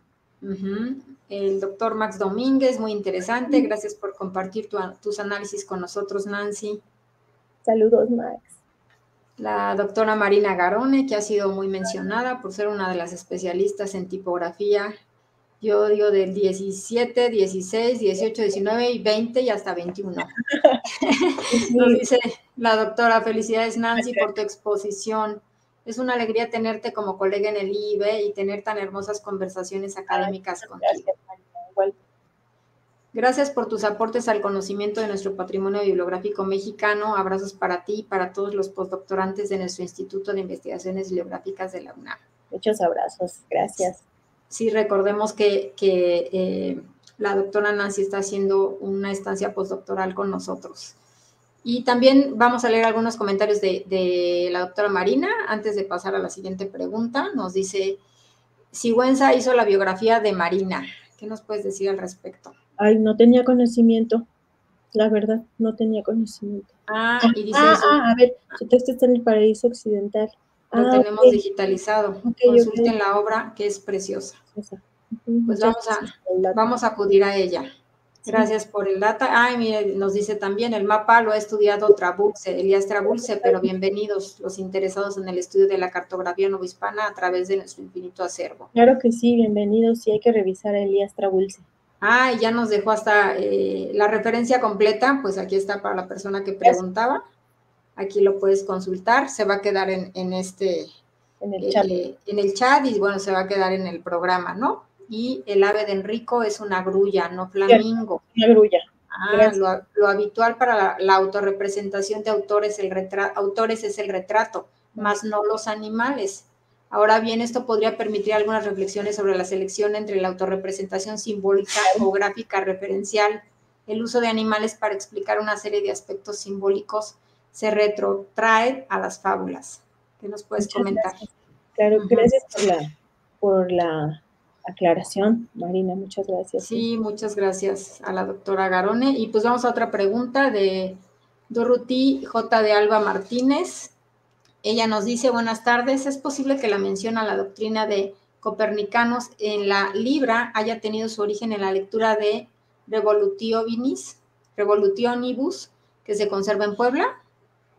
El doctor Max Domínguez, muy interesante, gracias por compartir tus análisis con nosotros, Nancy. Saludos, Max. La doctora Marina Garone, que ha sido muy mencionada por ser una de las especialistas en tipografía. Yo digo del 17, 16, 18, 19 y 20 y hasta 21. Sí. Nos dice la doctora, felicidades Nancy por tu exposición. Es una alegría tenerte como colega en el IIB y tener tan hermosas conversaciones académicas contigo. Igual. Gracias por tus aportes al conocimiento de nuestro patrimonio bibliográfico mexicano. Abrazos para ti y para todos los postdoctorantes de nuestro Instituto de Investigaciones Bibliográficas de la UNAM. Muchos abrazos, gracias. Sí, recordemos que la doctora Nancy está haciendo una estancia postdoctoral con nosotros. Y también vamos a leer algunos comentarios de la doctora Marina antes de pasar a la siguiente pregunta. Nos dice, Sigüenza hizo la biografía de Marina. ¿Qué nos puedes decir al respecto? Ay, no tenía conocimiento. La verdad, no tenía conocimiento. Y dice eso. A ver, su texto está en el Paraíso Occidental. Lo tenemos digitalizado. Consulten la obra, que es preciosa. Pues vamos a acudir a ella. Gracias por el data. Ay, mire, nos dice también, el mapa lo ha estudiado Elías Trabulce, pero bienvenidos los interesados en el estudio de la cartografía novohispana a través de nuestro infinito acervo. Claro que sí, bienvenidos, sí hay que revisar a Elías Trabulce. Ah, y ya nos dejó hasta la referencia completa, pues aquí está para la persona que preguntaba. Aquí lo puedes consultar, se va a quedar en el chat y bueno, se va a quedar en el programa, ¿no? Y el ave de Enrico es una grulla, no flamingo. Una grulla. Ah, lo habitual para la autorrepresentación de autores es el retrato, más no los animales. Ahora bien, esto podría permitir algunas reflexiones sobre la selección entre la autorrepresentación simbólica o gráfica referencial. El uso de animales para explicar una serie de aspectos simbólicos se retrotrae a las fábulas. ¿Qué nos puedes comentar? Gracias. Claro, gracias por la aclaración, Marina, muchas gracias. Sí, muchas gracias a la doctora Garone. Y pues vamos a otra pregunta de Dorothy J. de Alba Martínez. Ella nos dice, buenas tardes, ¿es posible que la mención a la doctrina de copernicanos en la Libra haya tenido su origen en la lectura de Revolutionibus, que se conserva en Puebla,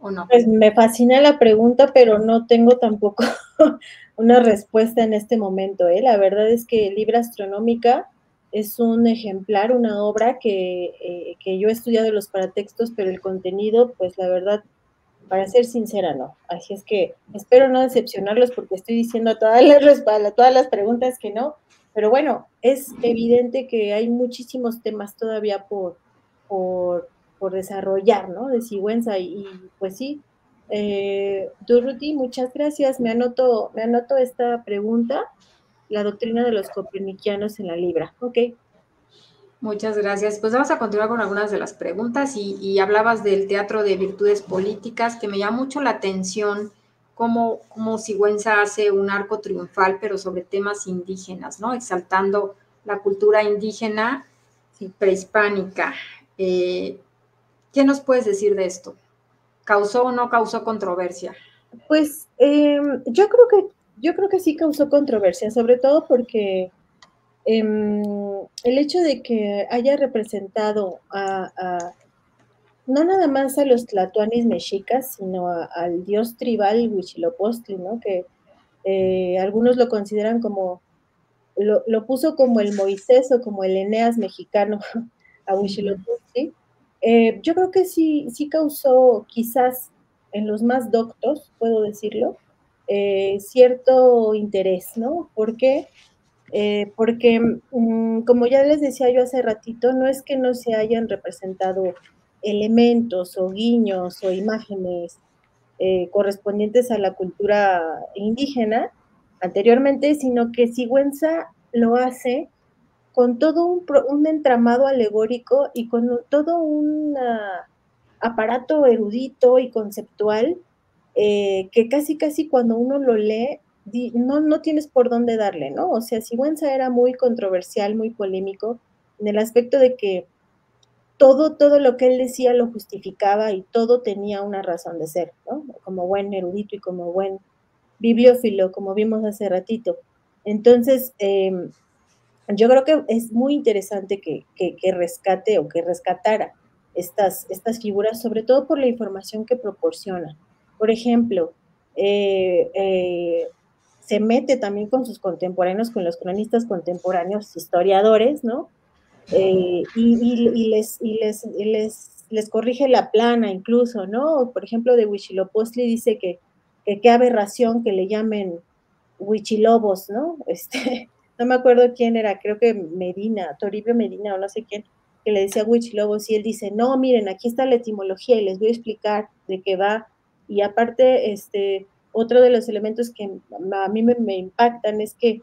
o no? Pues me fascina la pregunta, pero no tengo tampoco una respuesta en este momento, ¿eh? La verdad es que Libra Astronómica es un ejemplar, una obra que yo he estudiado los paratextos, pero el contenido, pues la verdad, para ser sincera, no. Así es que espero no decepcionarlos porque estoy diciendo a todas las preguntas que no, pero bueno, es evidente que hay muchísimos temas todavía por desarrollar, ¿no? De Sigüenza y pues sí. Dorothy, muchas gracias. Me anoto esta pregunta, la doctrina de los copernicanos en la Libra. Ok. Muchas gracias. Pues vamos a continuar con algunas de las preguntas y hablabas del teatro de virtudes políticas, que me llama mucho la atención cómo Sigüenza hace un arco triunfal, pero sobre temas indígenas, ¿no? Exaltando la cultura indígena prehispánica. ¿Qué nos puedes decir de esto? ¿Causó o no causó controversia? Pues yo creo que sí causó controversia, sobre todo porque el hecho de que haya representado no nada más a los tlatoanis mexicas, sino al dios tribal Huitzilopochtli, ¿no? Que algunos lo consideran como, lo puso como el Moisés o como el Eneas mexicano a Huitzilopochtli. Yo creo que sí causó, quizás en los más doctos, puedo decirlo, cierto interés, ¿no? ¿Por qué? Porque, como ya les decía yo hace ratito, no es que no se hayan representado elementos o guiños o imágenes correspondientes a la cultura indígena anteriormente, sino que Sigüenza lo hace con todo un entramado alegórico y con todo un aparato erudito y conceptual que casi cuando uno lo lee no tienes por dónde darle, ¿no? O sea, Sigüenza era muy controversial, muy polémico, en el aspecto de que todo lo que él decía lo justificaba y todo tenía una razón de ser, ¿no? Como buen erudito y como buen bibliófilo, como vimos hace ratito. Entonces, yo creo que es muy interesante que rescate o que rescatara estas figuras, sobre todo por la información que proporcionan. Por ejemplo, se mete también con sus contemporáneos, con los cronistas contemporáneos, historiadores, ¿no? Y les corrige la plana incluso, ¿no? Por ejemplo, de Huitzilopochtli dice que qué aberración que le llamen Huichilobos, ¿no? No me acuerdo quién era, creo que Medina, Toribio Medina o no sé quién, que le decía Huichilobos y él dice, no, miren, aquí está la etimología y les voy a explicar de qué va. Y aparte, otro de los elementos que a mí me impactan es que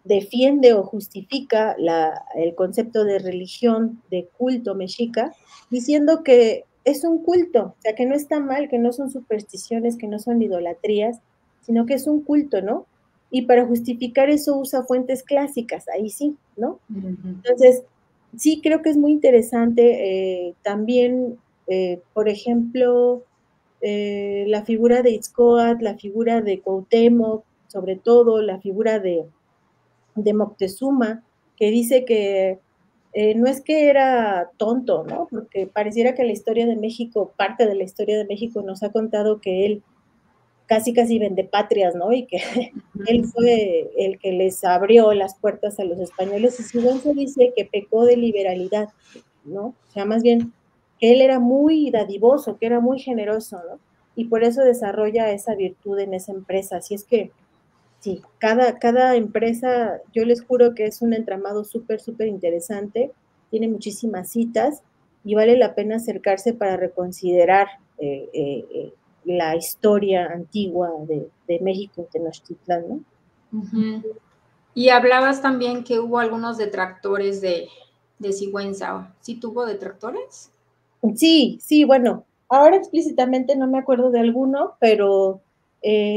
defiende o justifica el concepto de religión, de culto mexica, diciendo que es un culto, o sea, que no está mal, que no son supersticiones, que no son idolatrías, sino que es un culto, ¿no? Y para justificar eso usa fuentes clásicas, ahí sí, ¿no? Entonces, sí creo que es muy interesante. También, por ejemplo, la figura de Itzcoatl, la figura de Cuauhtémoc, sobre todo la figura de Moctezuma, que dice que no es que era tonto, ¿no? Porque pareciera que la historia de México, parte de la historia de México nos ha contado que él casi vende patrias, ¿no? Y que él fue el que les abrió las puertas a los españoles. Y Sigüenza dice que pecó de liberalidad, ¿no? O sea, más bien que él era muy dadivoso, que era muy generoso, ¿no? Y por eso desarrolla esa virtud en esa empresa. Así es que, sí, cada empresa, yo les juro que es un entramado súper interesante, tiene muchísimas citas y vale la pena acercarse para reconsiderar eh, eh, eh, la historia antigua de México, Tenochtitlán, ¿no? Uh-huh. Y hablabas también que hubo algunos detractores de Sigüenza. ¿Sí tuvo detractores? Sí, bueno, ahora explícitamente no me acuerdo de alguno, pero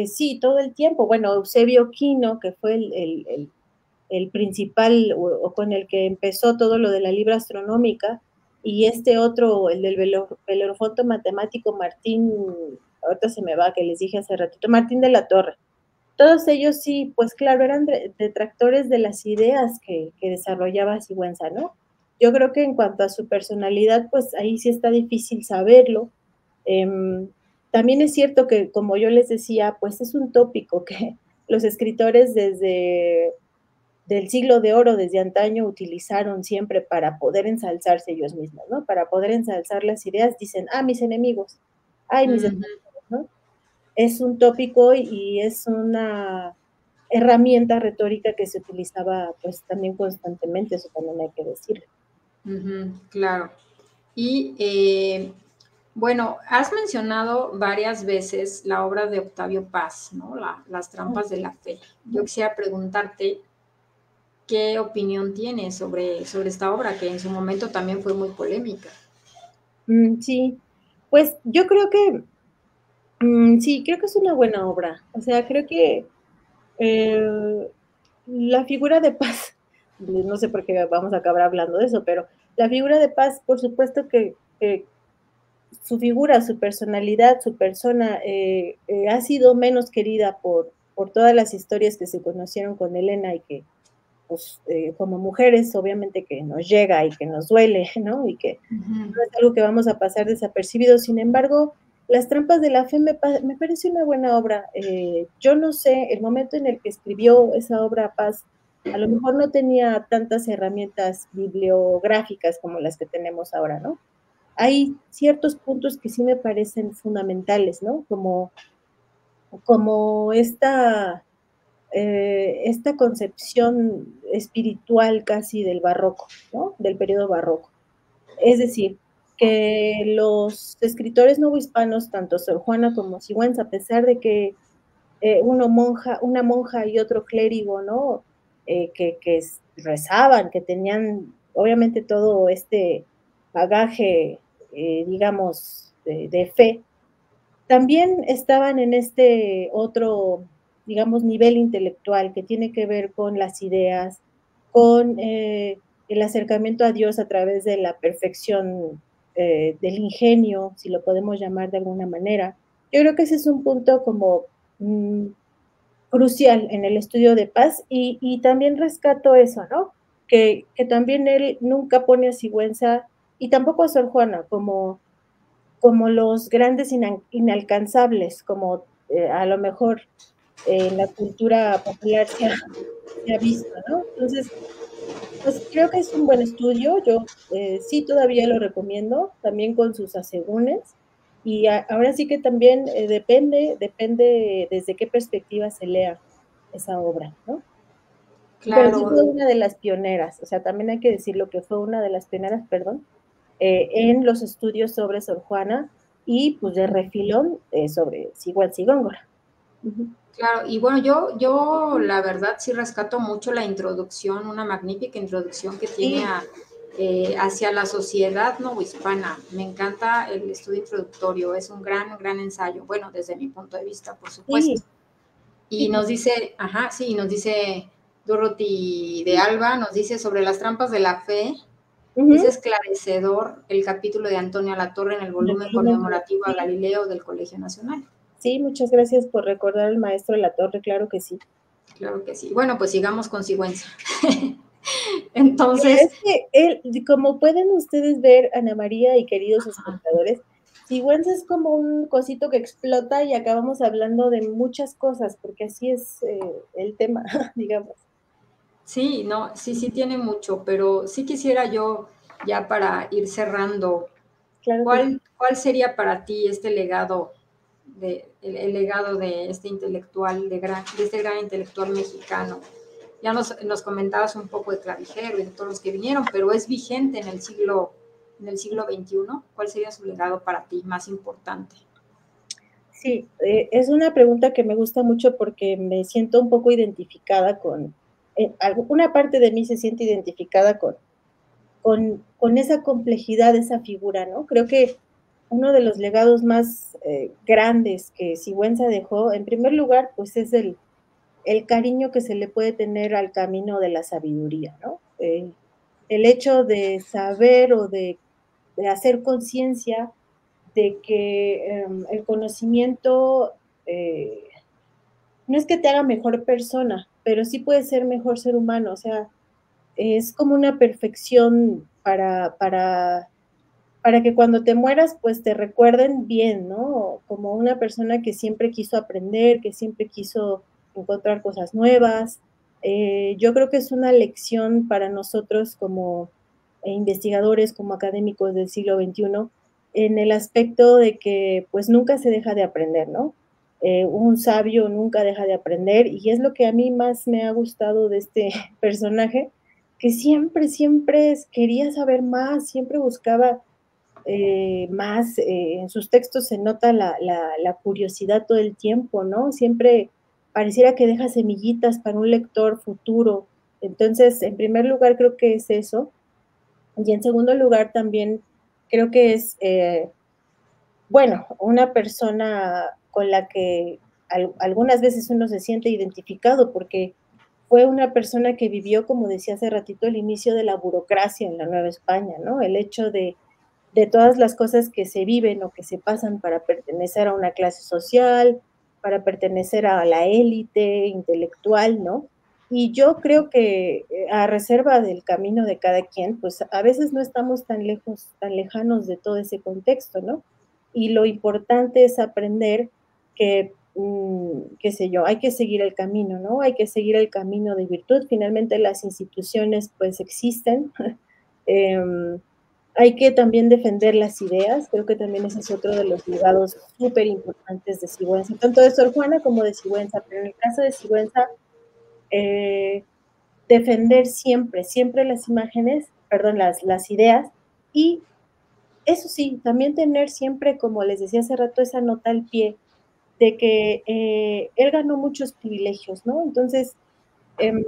sí, todo el tiempo. Bueno, Eusebio Quino, que fue el principal o con el que empezó todo lo de la libra astronómica, y este otro, el del Belerofonto matemático Martín, ahorita se me va, que les dije hace ratito, Martín de la Torre. Todos ellos sí, pues claro, eran detractores de las ideas que desarrollaba Sigüenza, ¿no? Yo creo que en cuanto a su personalidad, pues ahí sí está difícil saberlo. Eh, También es cierto que, como yo les decía, pues es un tópico que los escritores desde del siglo de oro, desde antaño, utilizaron siempre para poder ensalzarse ellos mismos, ¿no? Para poder ensalzar las ideas, dicen, mis enemigos, ay, mis enemigos, ¿no? Es un tópico y es una herramienta retórica que se utilizaba pues también constantemente, eso también hay que decirlo. Claro. Y bueno, has mencionado varias veces la obra de Octavio Paz, ¿no? Las trampas de la fe. Yo quisiera preguntarte qué opinión tienes sobre esta obra, que en su momento también fue muy polémica. Sí, pues yo creo que sí, creo que es una buena obra. O sea, creo que la figura de Paz, no sé por qué vamos a acabar hablando de eso, pero la figura de Paz, por supuesto que su figura, su personalidad, su persona ha sido menos querida por todas las historias que se conocieron con Elena y que, pues, como mujeres, obviamente que nos llega y que nos duele, ¿no? Y que no es algo que vamos a pasar desapercibido. Sin embargo, Las trampas de la fe me parece una buena obra. Yo no sé, el momento en el que escribió esa obra Paz, a lo mejor no tenía tantas herramientas bibliográficas como las que tenemos ahora, ¿no? Hay ciertos puntos que sí me parecen fundamentales, ¿no? Como esta concepción espiritual casi del barroco, ¿no? Del periodo barroco. Es decir, que los escritores novohispanos, tanto Sor Juana como Sigüenza, a pesar de que una monja y otro clérigo, ¿no? Que rezaban, que tenían obviamente todo este bagaje, digamos, de fe, también estaban en este otro, digamos, nivel intelectual que tiene que ver con las ideas, con el acercamiento a Dios a través de la perfección del ingenio, si lo podemos llamar de alguna manera. Yo creo que ese es un punto como crucial en el estudio de Paz y también rescato eso, ¿no? Que también él nunca pone a Sigüenza y tampoco a Sor Juana como los grandes inalcanzables, como a lo mejor en la cultura popular se ha visto, ¿no? Entonces, pues creo que es un buen estudio, yo sí todavía lo recomiendo, también con sus asegúnes, y ahora sí que también depende desde qué perspectiva se lea esa obra, ¿no? Pero sí Claro, fue una de las pioneras, o sea, también hay que decirlo que fue una de las pioneras, perdón, en los estudios sobre Sor Juana y pues de refilón sobre Sigüenza y Góngora. claro. Y bueno, yo la verdad sí rescato mucho la introducción, una magnífica introducción que tiene Sí, hacia la sociedad novohispana. Me encanta el estudio introductorio, es un gran ensayo, bueno, desde mi punto de vista, por supuesto. sí, Y sí, nos dice, sí, nos dice Dorothy de Alba, nos dice sobre las trampas de la fe. Es uh-huh. esclarecedor el capítulo de Antonio Latorre en el En el volumen volumen, conmemorativo a sí, Galileo del Colegio Nacional. sí, muchas gracias por recordar al maestro de la Torre, claro que sí. Claro que sí. Bueno, pues sigamos con Sigüenza. Entonces, es que él, como pueden ustedes ver, Ana María y queridos espectadores, Sigüenza es como un cosito que explota y acabamos hablando de muchas cosas, porque así es el tema, digamos. sí, no, sí tiene mucho, pero sí quisiera yo, ya para ir cerrando, Claro que sí. ¿cuál sería para ti este legado, el legado de este intelectual, de este gran intelectual mexicano? Ya nos comentabas un poco de Clavijero y de todos los que vinieron, pero es vigente en el siglo XXI. ¿Cuál sería su legado para ti más importante? Sí, es una pregunta que me gusta mucho porque me siento un poco identificada con, una parte de mí se siente identificada con esa complejidad de esa figura, ¿no? Creo que uno de los legados más grandes que Sigüenza dejó, en primer lugar, pues es el cariño que se le puede tener al camino de la sabiduría, ¿no? El hecho de saber o de hacer conciencia de que el conocimiento no es que te haga mejor persona, pero sí puede ser mejor ser humano, o sea, es como una perfección para que cuando te mueras, pues te recuerden bien, ¿no? Como una persona que siempre quiso aprender, que siempre quiso encontrar cosas nuevas. Yo creo que es una lección para nosotros como investigadores, como académicos del siglo XXI, en el aspecto de que pues nunca se deja de aprender, ¿no? Un sabio nunca deja de aprender y es lo que a mí más me ha gustado de este personaje, que siempre quería saber más, siempre buscaba más, en sus textos se nota la curiosidad todo el tiempo, ¿no? Siempre pareciera que deja semillitas para un lector futuro. Entonces, en primer lugar, creo que es eso. Y en segundo lugar, también creo que es, bueno, una persona con la que algunas veces uno se siente identificado, porque fue una persona que vivió, como decía hace ratito, el inicio de la burocracia en la Nueva España, ¿no? El hecho de todas las cosas que se viven o que se pasan para pertenecer a una clase social, para pertenecer a la élite intelectual, ¿no? Y yo creo que a reserva del camino de cada quien, pues a veces no estamos tan lejos, tan lejanos de todo ese contexto, ¿no? Y lo importante es aprender que, qué sé yo, hay que seguir el camino, ¿no? Hay que seguir el camino de virtud. Finalmente las instituciones pues existen. eh, Hay que también defender las ideas, creo que también ese es otro de los legados súper importantes de Sigüenza, tanto de Sor Juana como de Sigüenza, pero en el caso de Sigüenza, eh, defender siempre las imágenes, perdón, las ideas, y eso sí, también tener siempre, como les decía hace rato, esa nota al pie, de que él ganó muchos privilegios, ¿no? Entonces, em,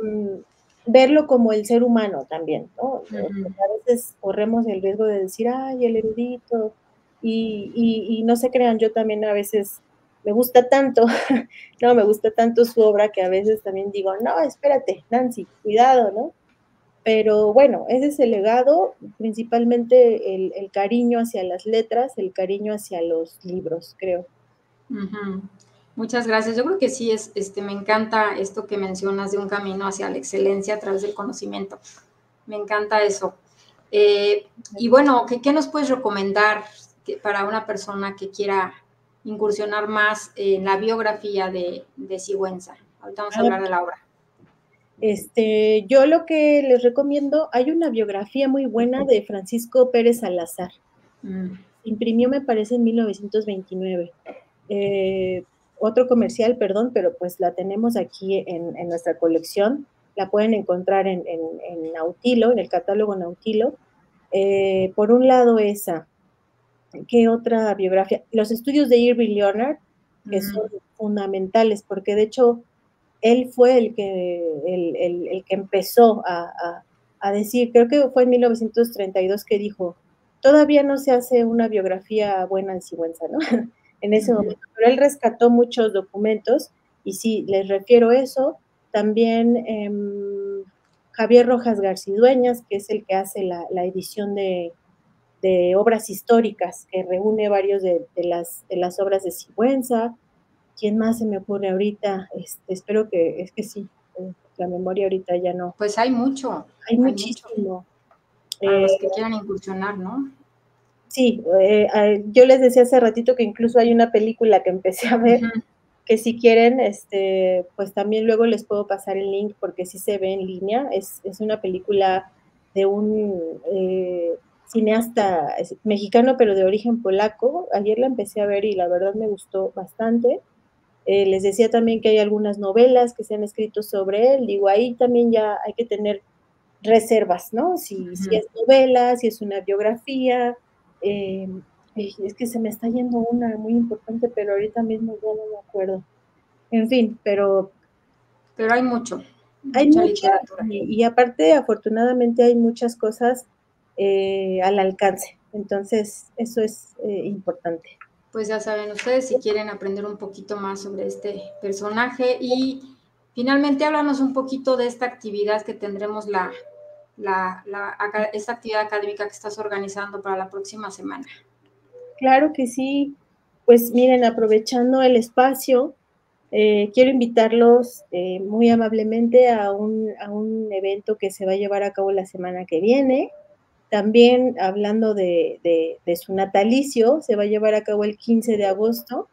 verlo como el ser humano también, ¿no? Ujú. A veces corremos el riesgo de decir, ay, el erudito, y no se crean, yo también a veces me gusta tanto, no, me gusta tanto su obra que a veces también digo, no, espérate, Nancy, cuidado, ¿no? Pero bueno, ese es el legado, principalmente el cariño hacia las letras, el cariño hacia los libros, creo. Ujú. Muchas gracias. Yo creo que sí me encanta esto que mencionas de un camino hacia la excelencia a través del conocimiento. Me encanta eso. Y bueno, ¿qué nos puedes recomendar para una persona que quiera incursionar más en la biografía de Sigüenza? Ahorita vamos a hablar de la obra. Yo lo que les recomiendo, hay una biografía muy buena de Francisco Pérez Salazar. Mm. Imprimió, me parece, en 1929. Otro comercial, perdón, pero pues la tenemos aquí en nuestra colección. La pueden encontrar en Nautilo, en el catálogo Nautilo. Por un lado esa. ¿Qué otra biografía? Los estudios de Irving Leonard, que son Mm. fundamentales, porque de hecho él fue el que empezó a decir, creo que fue en 1932 que dijo, todavía no se hace una biografía buena en Sigüenza, ¿no? En ese Ujú. momento, pero él rescató muchos documentos y sí, les refiero a eso. También Javier Rojas Garcidueñas, que es el que hace la edición de obras históricas, que reúne varios de las obras de Sigüenza. ¿Quién más se me ocurre ahorita? Espero que, es que sí, la memoria ahorita ya no. Pues hay mucho. Hay muchísimo. Para los que quieran incursionar, ¿no? Sí, yo les decía hace ratito que incluso hay una película que empecé a ver, que si quieren, pues también luego les puedo pasar el link porque sí se ve en línea. Es una película de un cineasta mexicano, pero de origen polaco. Ayer la empecé a ver y la verdad me gustó bastante. Les decía también que hay algunas novelas que se han escrito sobre él. Digo, ahí también ya hay que tener reservas, ¿no? Si es novela, si es una biografía. Es que se me está yendo una muy importante, pero ahorita mismo ya no me acuerdo. En fin, pero hay mucho. Hay mucha literatura. Y aparte, afortunadamente, hay muchas cosas al alcance. Entonces, eso es importante. Pues ya saben ustedes, si quieren aprender un poquito más sobre este personaje. Y finalmente, háblanos un poquito de esta actividad que tendremos, esta actividad académica que estás organizando para la próxima semana. Claro que sí. Pues miren, aprovechando el espacio, quiero invitarlos muy amablemente a un evento que se va a llevar a cabo la semana que viene. También hablando de su natalicio, se va a llevar a cabo el 15 de agosto.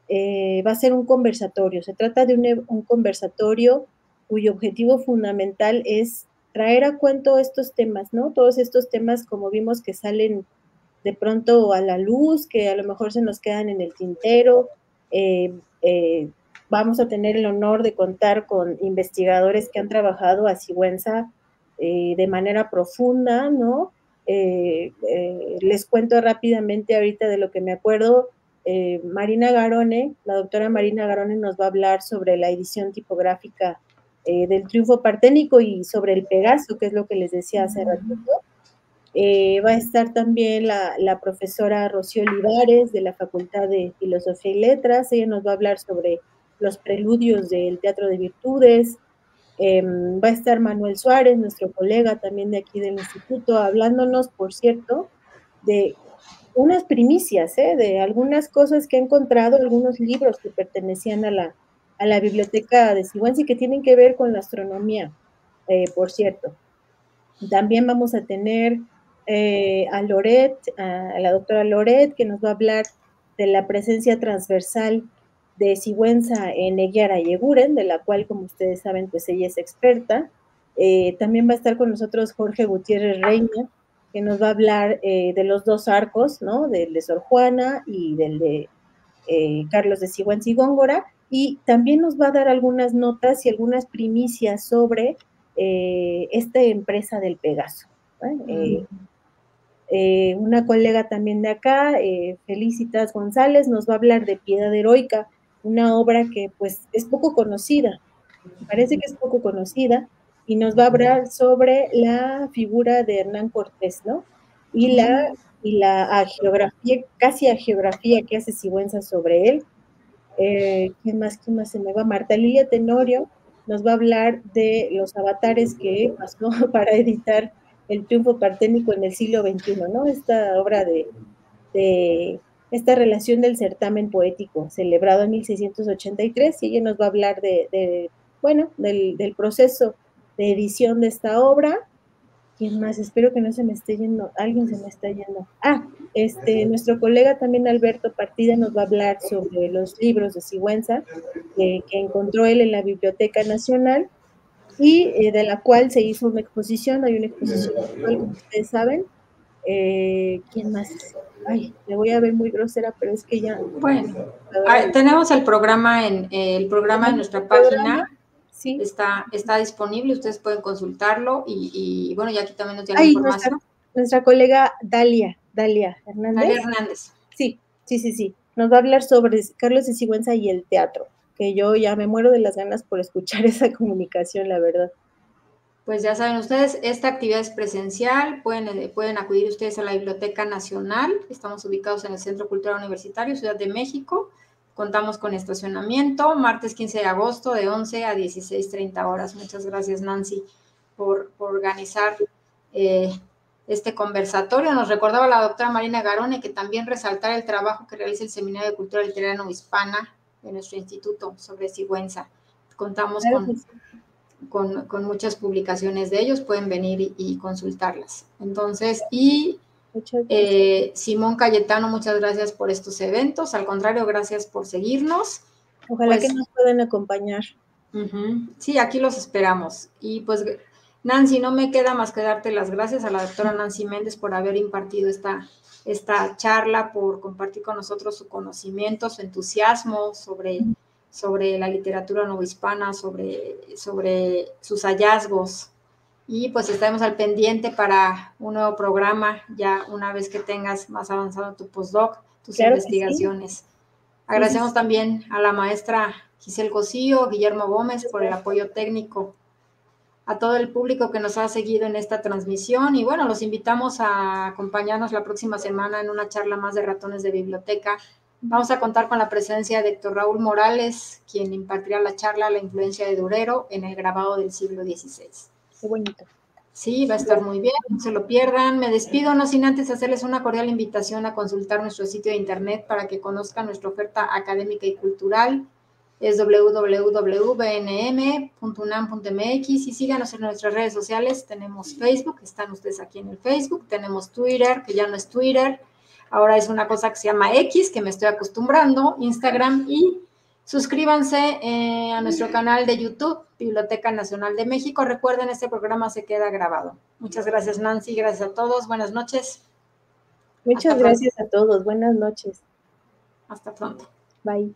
Va a ser un conversatorio. Se trata de un conversatorio cuyo objetivo fundamental es traer a cuento estos temas, ¿no? Todos estos temas, como vimos, que salen de pronto a la luz, que a lo mejor se nos quedan en el tintero. Vamos a tener el honor de contar con investigadores que han trabajado a Sigüenza de manera profunda, ¿no? Les cuento rápidamente ahorita de lo que me acuerdo. Marina Garone, la doctora Marina Garone nos va a hablar sobre la edición tipográfica del Triunfo Parténico y sobre el Pegaso, que es lo que les decía hace ratito. Va a estar también la profesora Rocío Olivares de la Facultad de Filosofía y Letras. Ella nos va a hablar sobre los preludios del Teatro de Virtudes. Va a estar Manuel Suárez, nuestro colega también de aquí del instituto, hablándonos, por cierto, de unas primicias, de algunas cosas que ha encontrado, algunos libros que pertenecían a la biblioteca de Sigüenza y que tienen que ver con la astronomía, por cierto. También vamos a tener a Loret, a la doctora Loret, que nos va a hablar de la presencia transversal de Sigüenza en Eguiara y Eguren, de la cual, como ustedes saben, pues ella es experta. También va a estar con nosotros Jorge Gutiérrez Reina, que nos va a hablar de los dos arcos, ¿no? Del de Sor Juana y del de Carlos de Sigüenza y Góngora, y también nos va a dar algunas notas y algunas primicias sobre esta empresa del Pegaso. Una colega también de acá, Felicitas González, nos va a hablar de Piedad Heroica, una obra que pues es poco conocida, parece que es poco conocida, y nos va a hablar sobre la figura de Hernán Cortés, ¿no? Y la hagiografía, casi hagiografía que hace Sigüenza sobre él. ¿Quién más se me va? Marta Lilia Tenorio nos va a hablar de los avatares que pasó para editar El Triunfo Parténico en el siglo XXI, ¿no? Esta obra de esta relación del certamen poético celebrado en 1683, y ella nos va a hablar del proceso de edición de esta obra. ¿Quién más? Espero que no se me esté yendo, alguien se me está yendo. Nuestro colega también Alberto Partida nos va a hablar sobre los libros de Sigüenza que encontró él en la Biblioteca Nacional y de la cual se hizo una exposición. Hay una exposición actual, como ustedes saben. ¿Quién más? Ay, me voy a ver muy grosera, pero es que ya. Bueno, tenemos el programa en nuestra página. Sí. Está disponible, ustedes pueden consultarlo y bueno, ya aquí también nos dio la información. Nuestra colega Dalia Hernández. Dalia Hernández. Sí. Nos va a hablar sobre Carlos de Sigüenza y el teatro, que yo ya me muero de las ganas por escuchar esa comunicación, la verdad. Pues ya saben ustedes, esta actividad es presencial, pueden acudir ustedes a la Biblioteca Nacional, estamos ubicados en el Centro Cultural Universitario, Ciudad de México, contamos con estacionamiento, martes 15 de agosto de 11 a 16:30 horas. Muchas gracias, Nancy, por organizar este conversatorio. Nos recordaba la doctora Marina Garone que también resaltar el trabajo que realiza el Seminario de Cultura Literaria Hispana de nuestro instituto sobre Sigüenza. Contamos con con muchas publicaciones de ellos, pueden venir y consultarlas. Entonces, y Simón Cayetano, muchas gracias por estos eventos. Al contrario, gracias por seguirnos. Ojalá que nos puedan acompañar. Sí, aquí los esperamos. Y pues, Nancy, no me queda más que darte las gracias a la doctora Nancy Méndez por haber impartido esta charla, por compartir con nosotros su conocimiento, su entusiasmo sobre la literatura novohispana, sobre sus hallazgos. Y pues estaremos al pendiente para un nuevo programa, ya una vez que tengas más avanzado tu postdoc, tus investigaciones. Sí. Agradecemos también a la maestra Giselle Cosío, Guillermo Gómez por el apoyo técnico, a todo el público que nos ha seguido en esta transmisión y bueno, los invitamos a acompañarnos la próxima semana en una charla más de ratones de biblioteca. Vamos a contar con la presencia de Héctor Raúl Morales, quien impartirá la charla La influencia de Durero en el grabado del siglo XVI. Qué bonito. Sí, va a estar muy bien, no se lo pierdan. Me despido, no sin antes hacerles una cordial invitación a consultar nuestro sitio de internet para que conozcan nuestra oferta académica y cultural. Es www.bnm.unam.mx y síganos en nuestras redes sociales. Tenemos Facebook, están ustedes aquí en el Facebook. Tenemos Twitter, que ya no es Twitter. Ahora es una cosa que se llama X, que me estoy acostumbrando, Instagram, y suscríbanse a nuestro canal de YouTube, Biblioteca Nacional de México. Recuerden, este programa se queda grabado. Muchas gracias, Nancy. Gracias a todos. Buenas noches. Muchas gracias a todos. Buenas noches. Hasta pronto. Bye.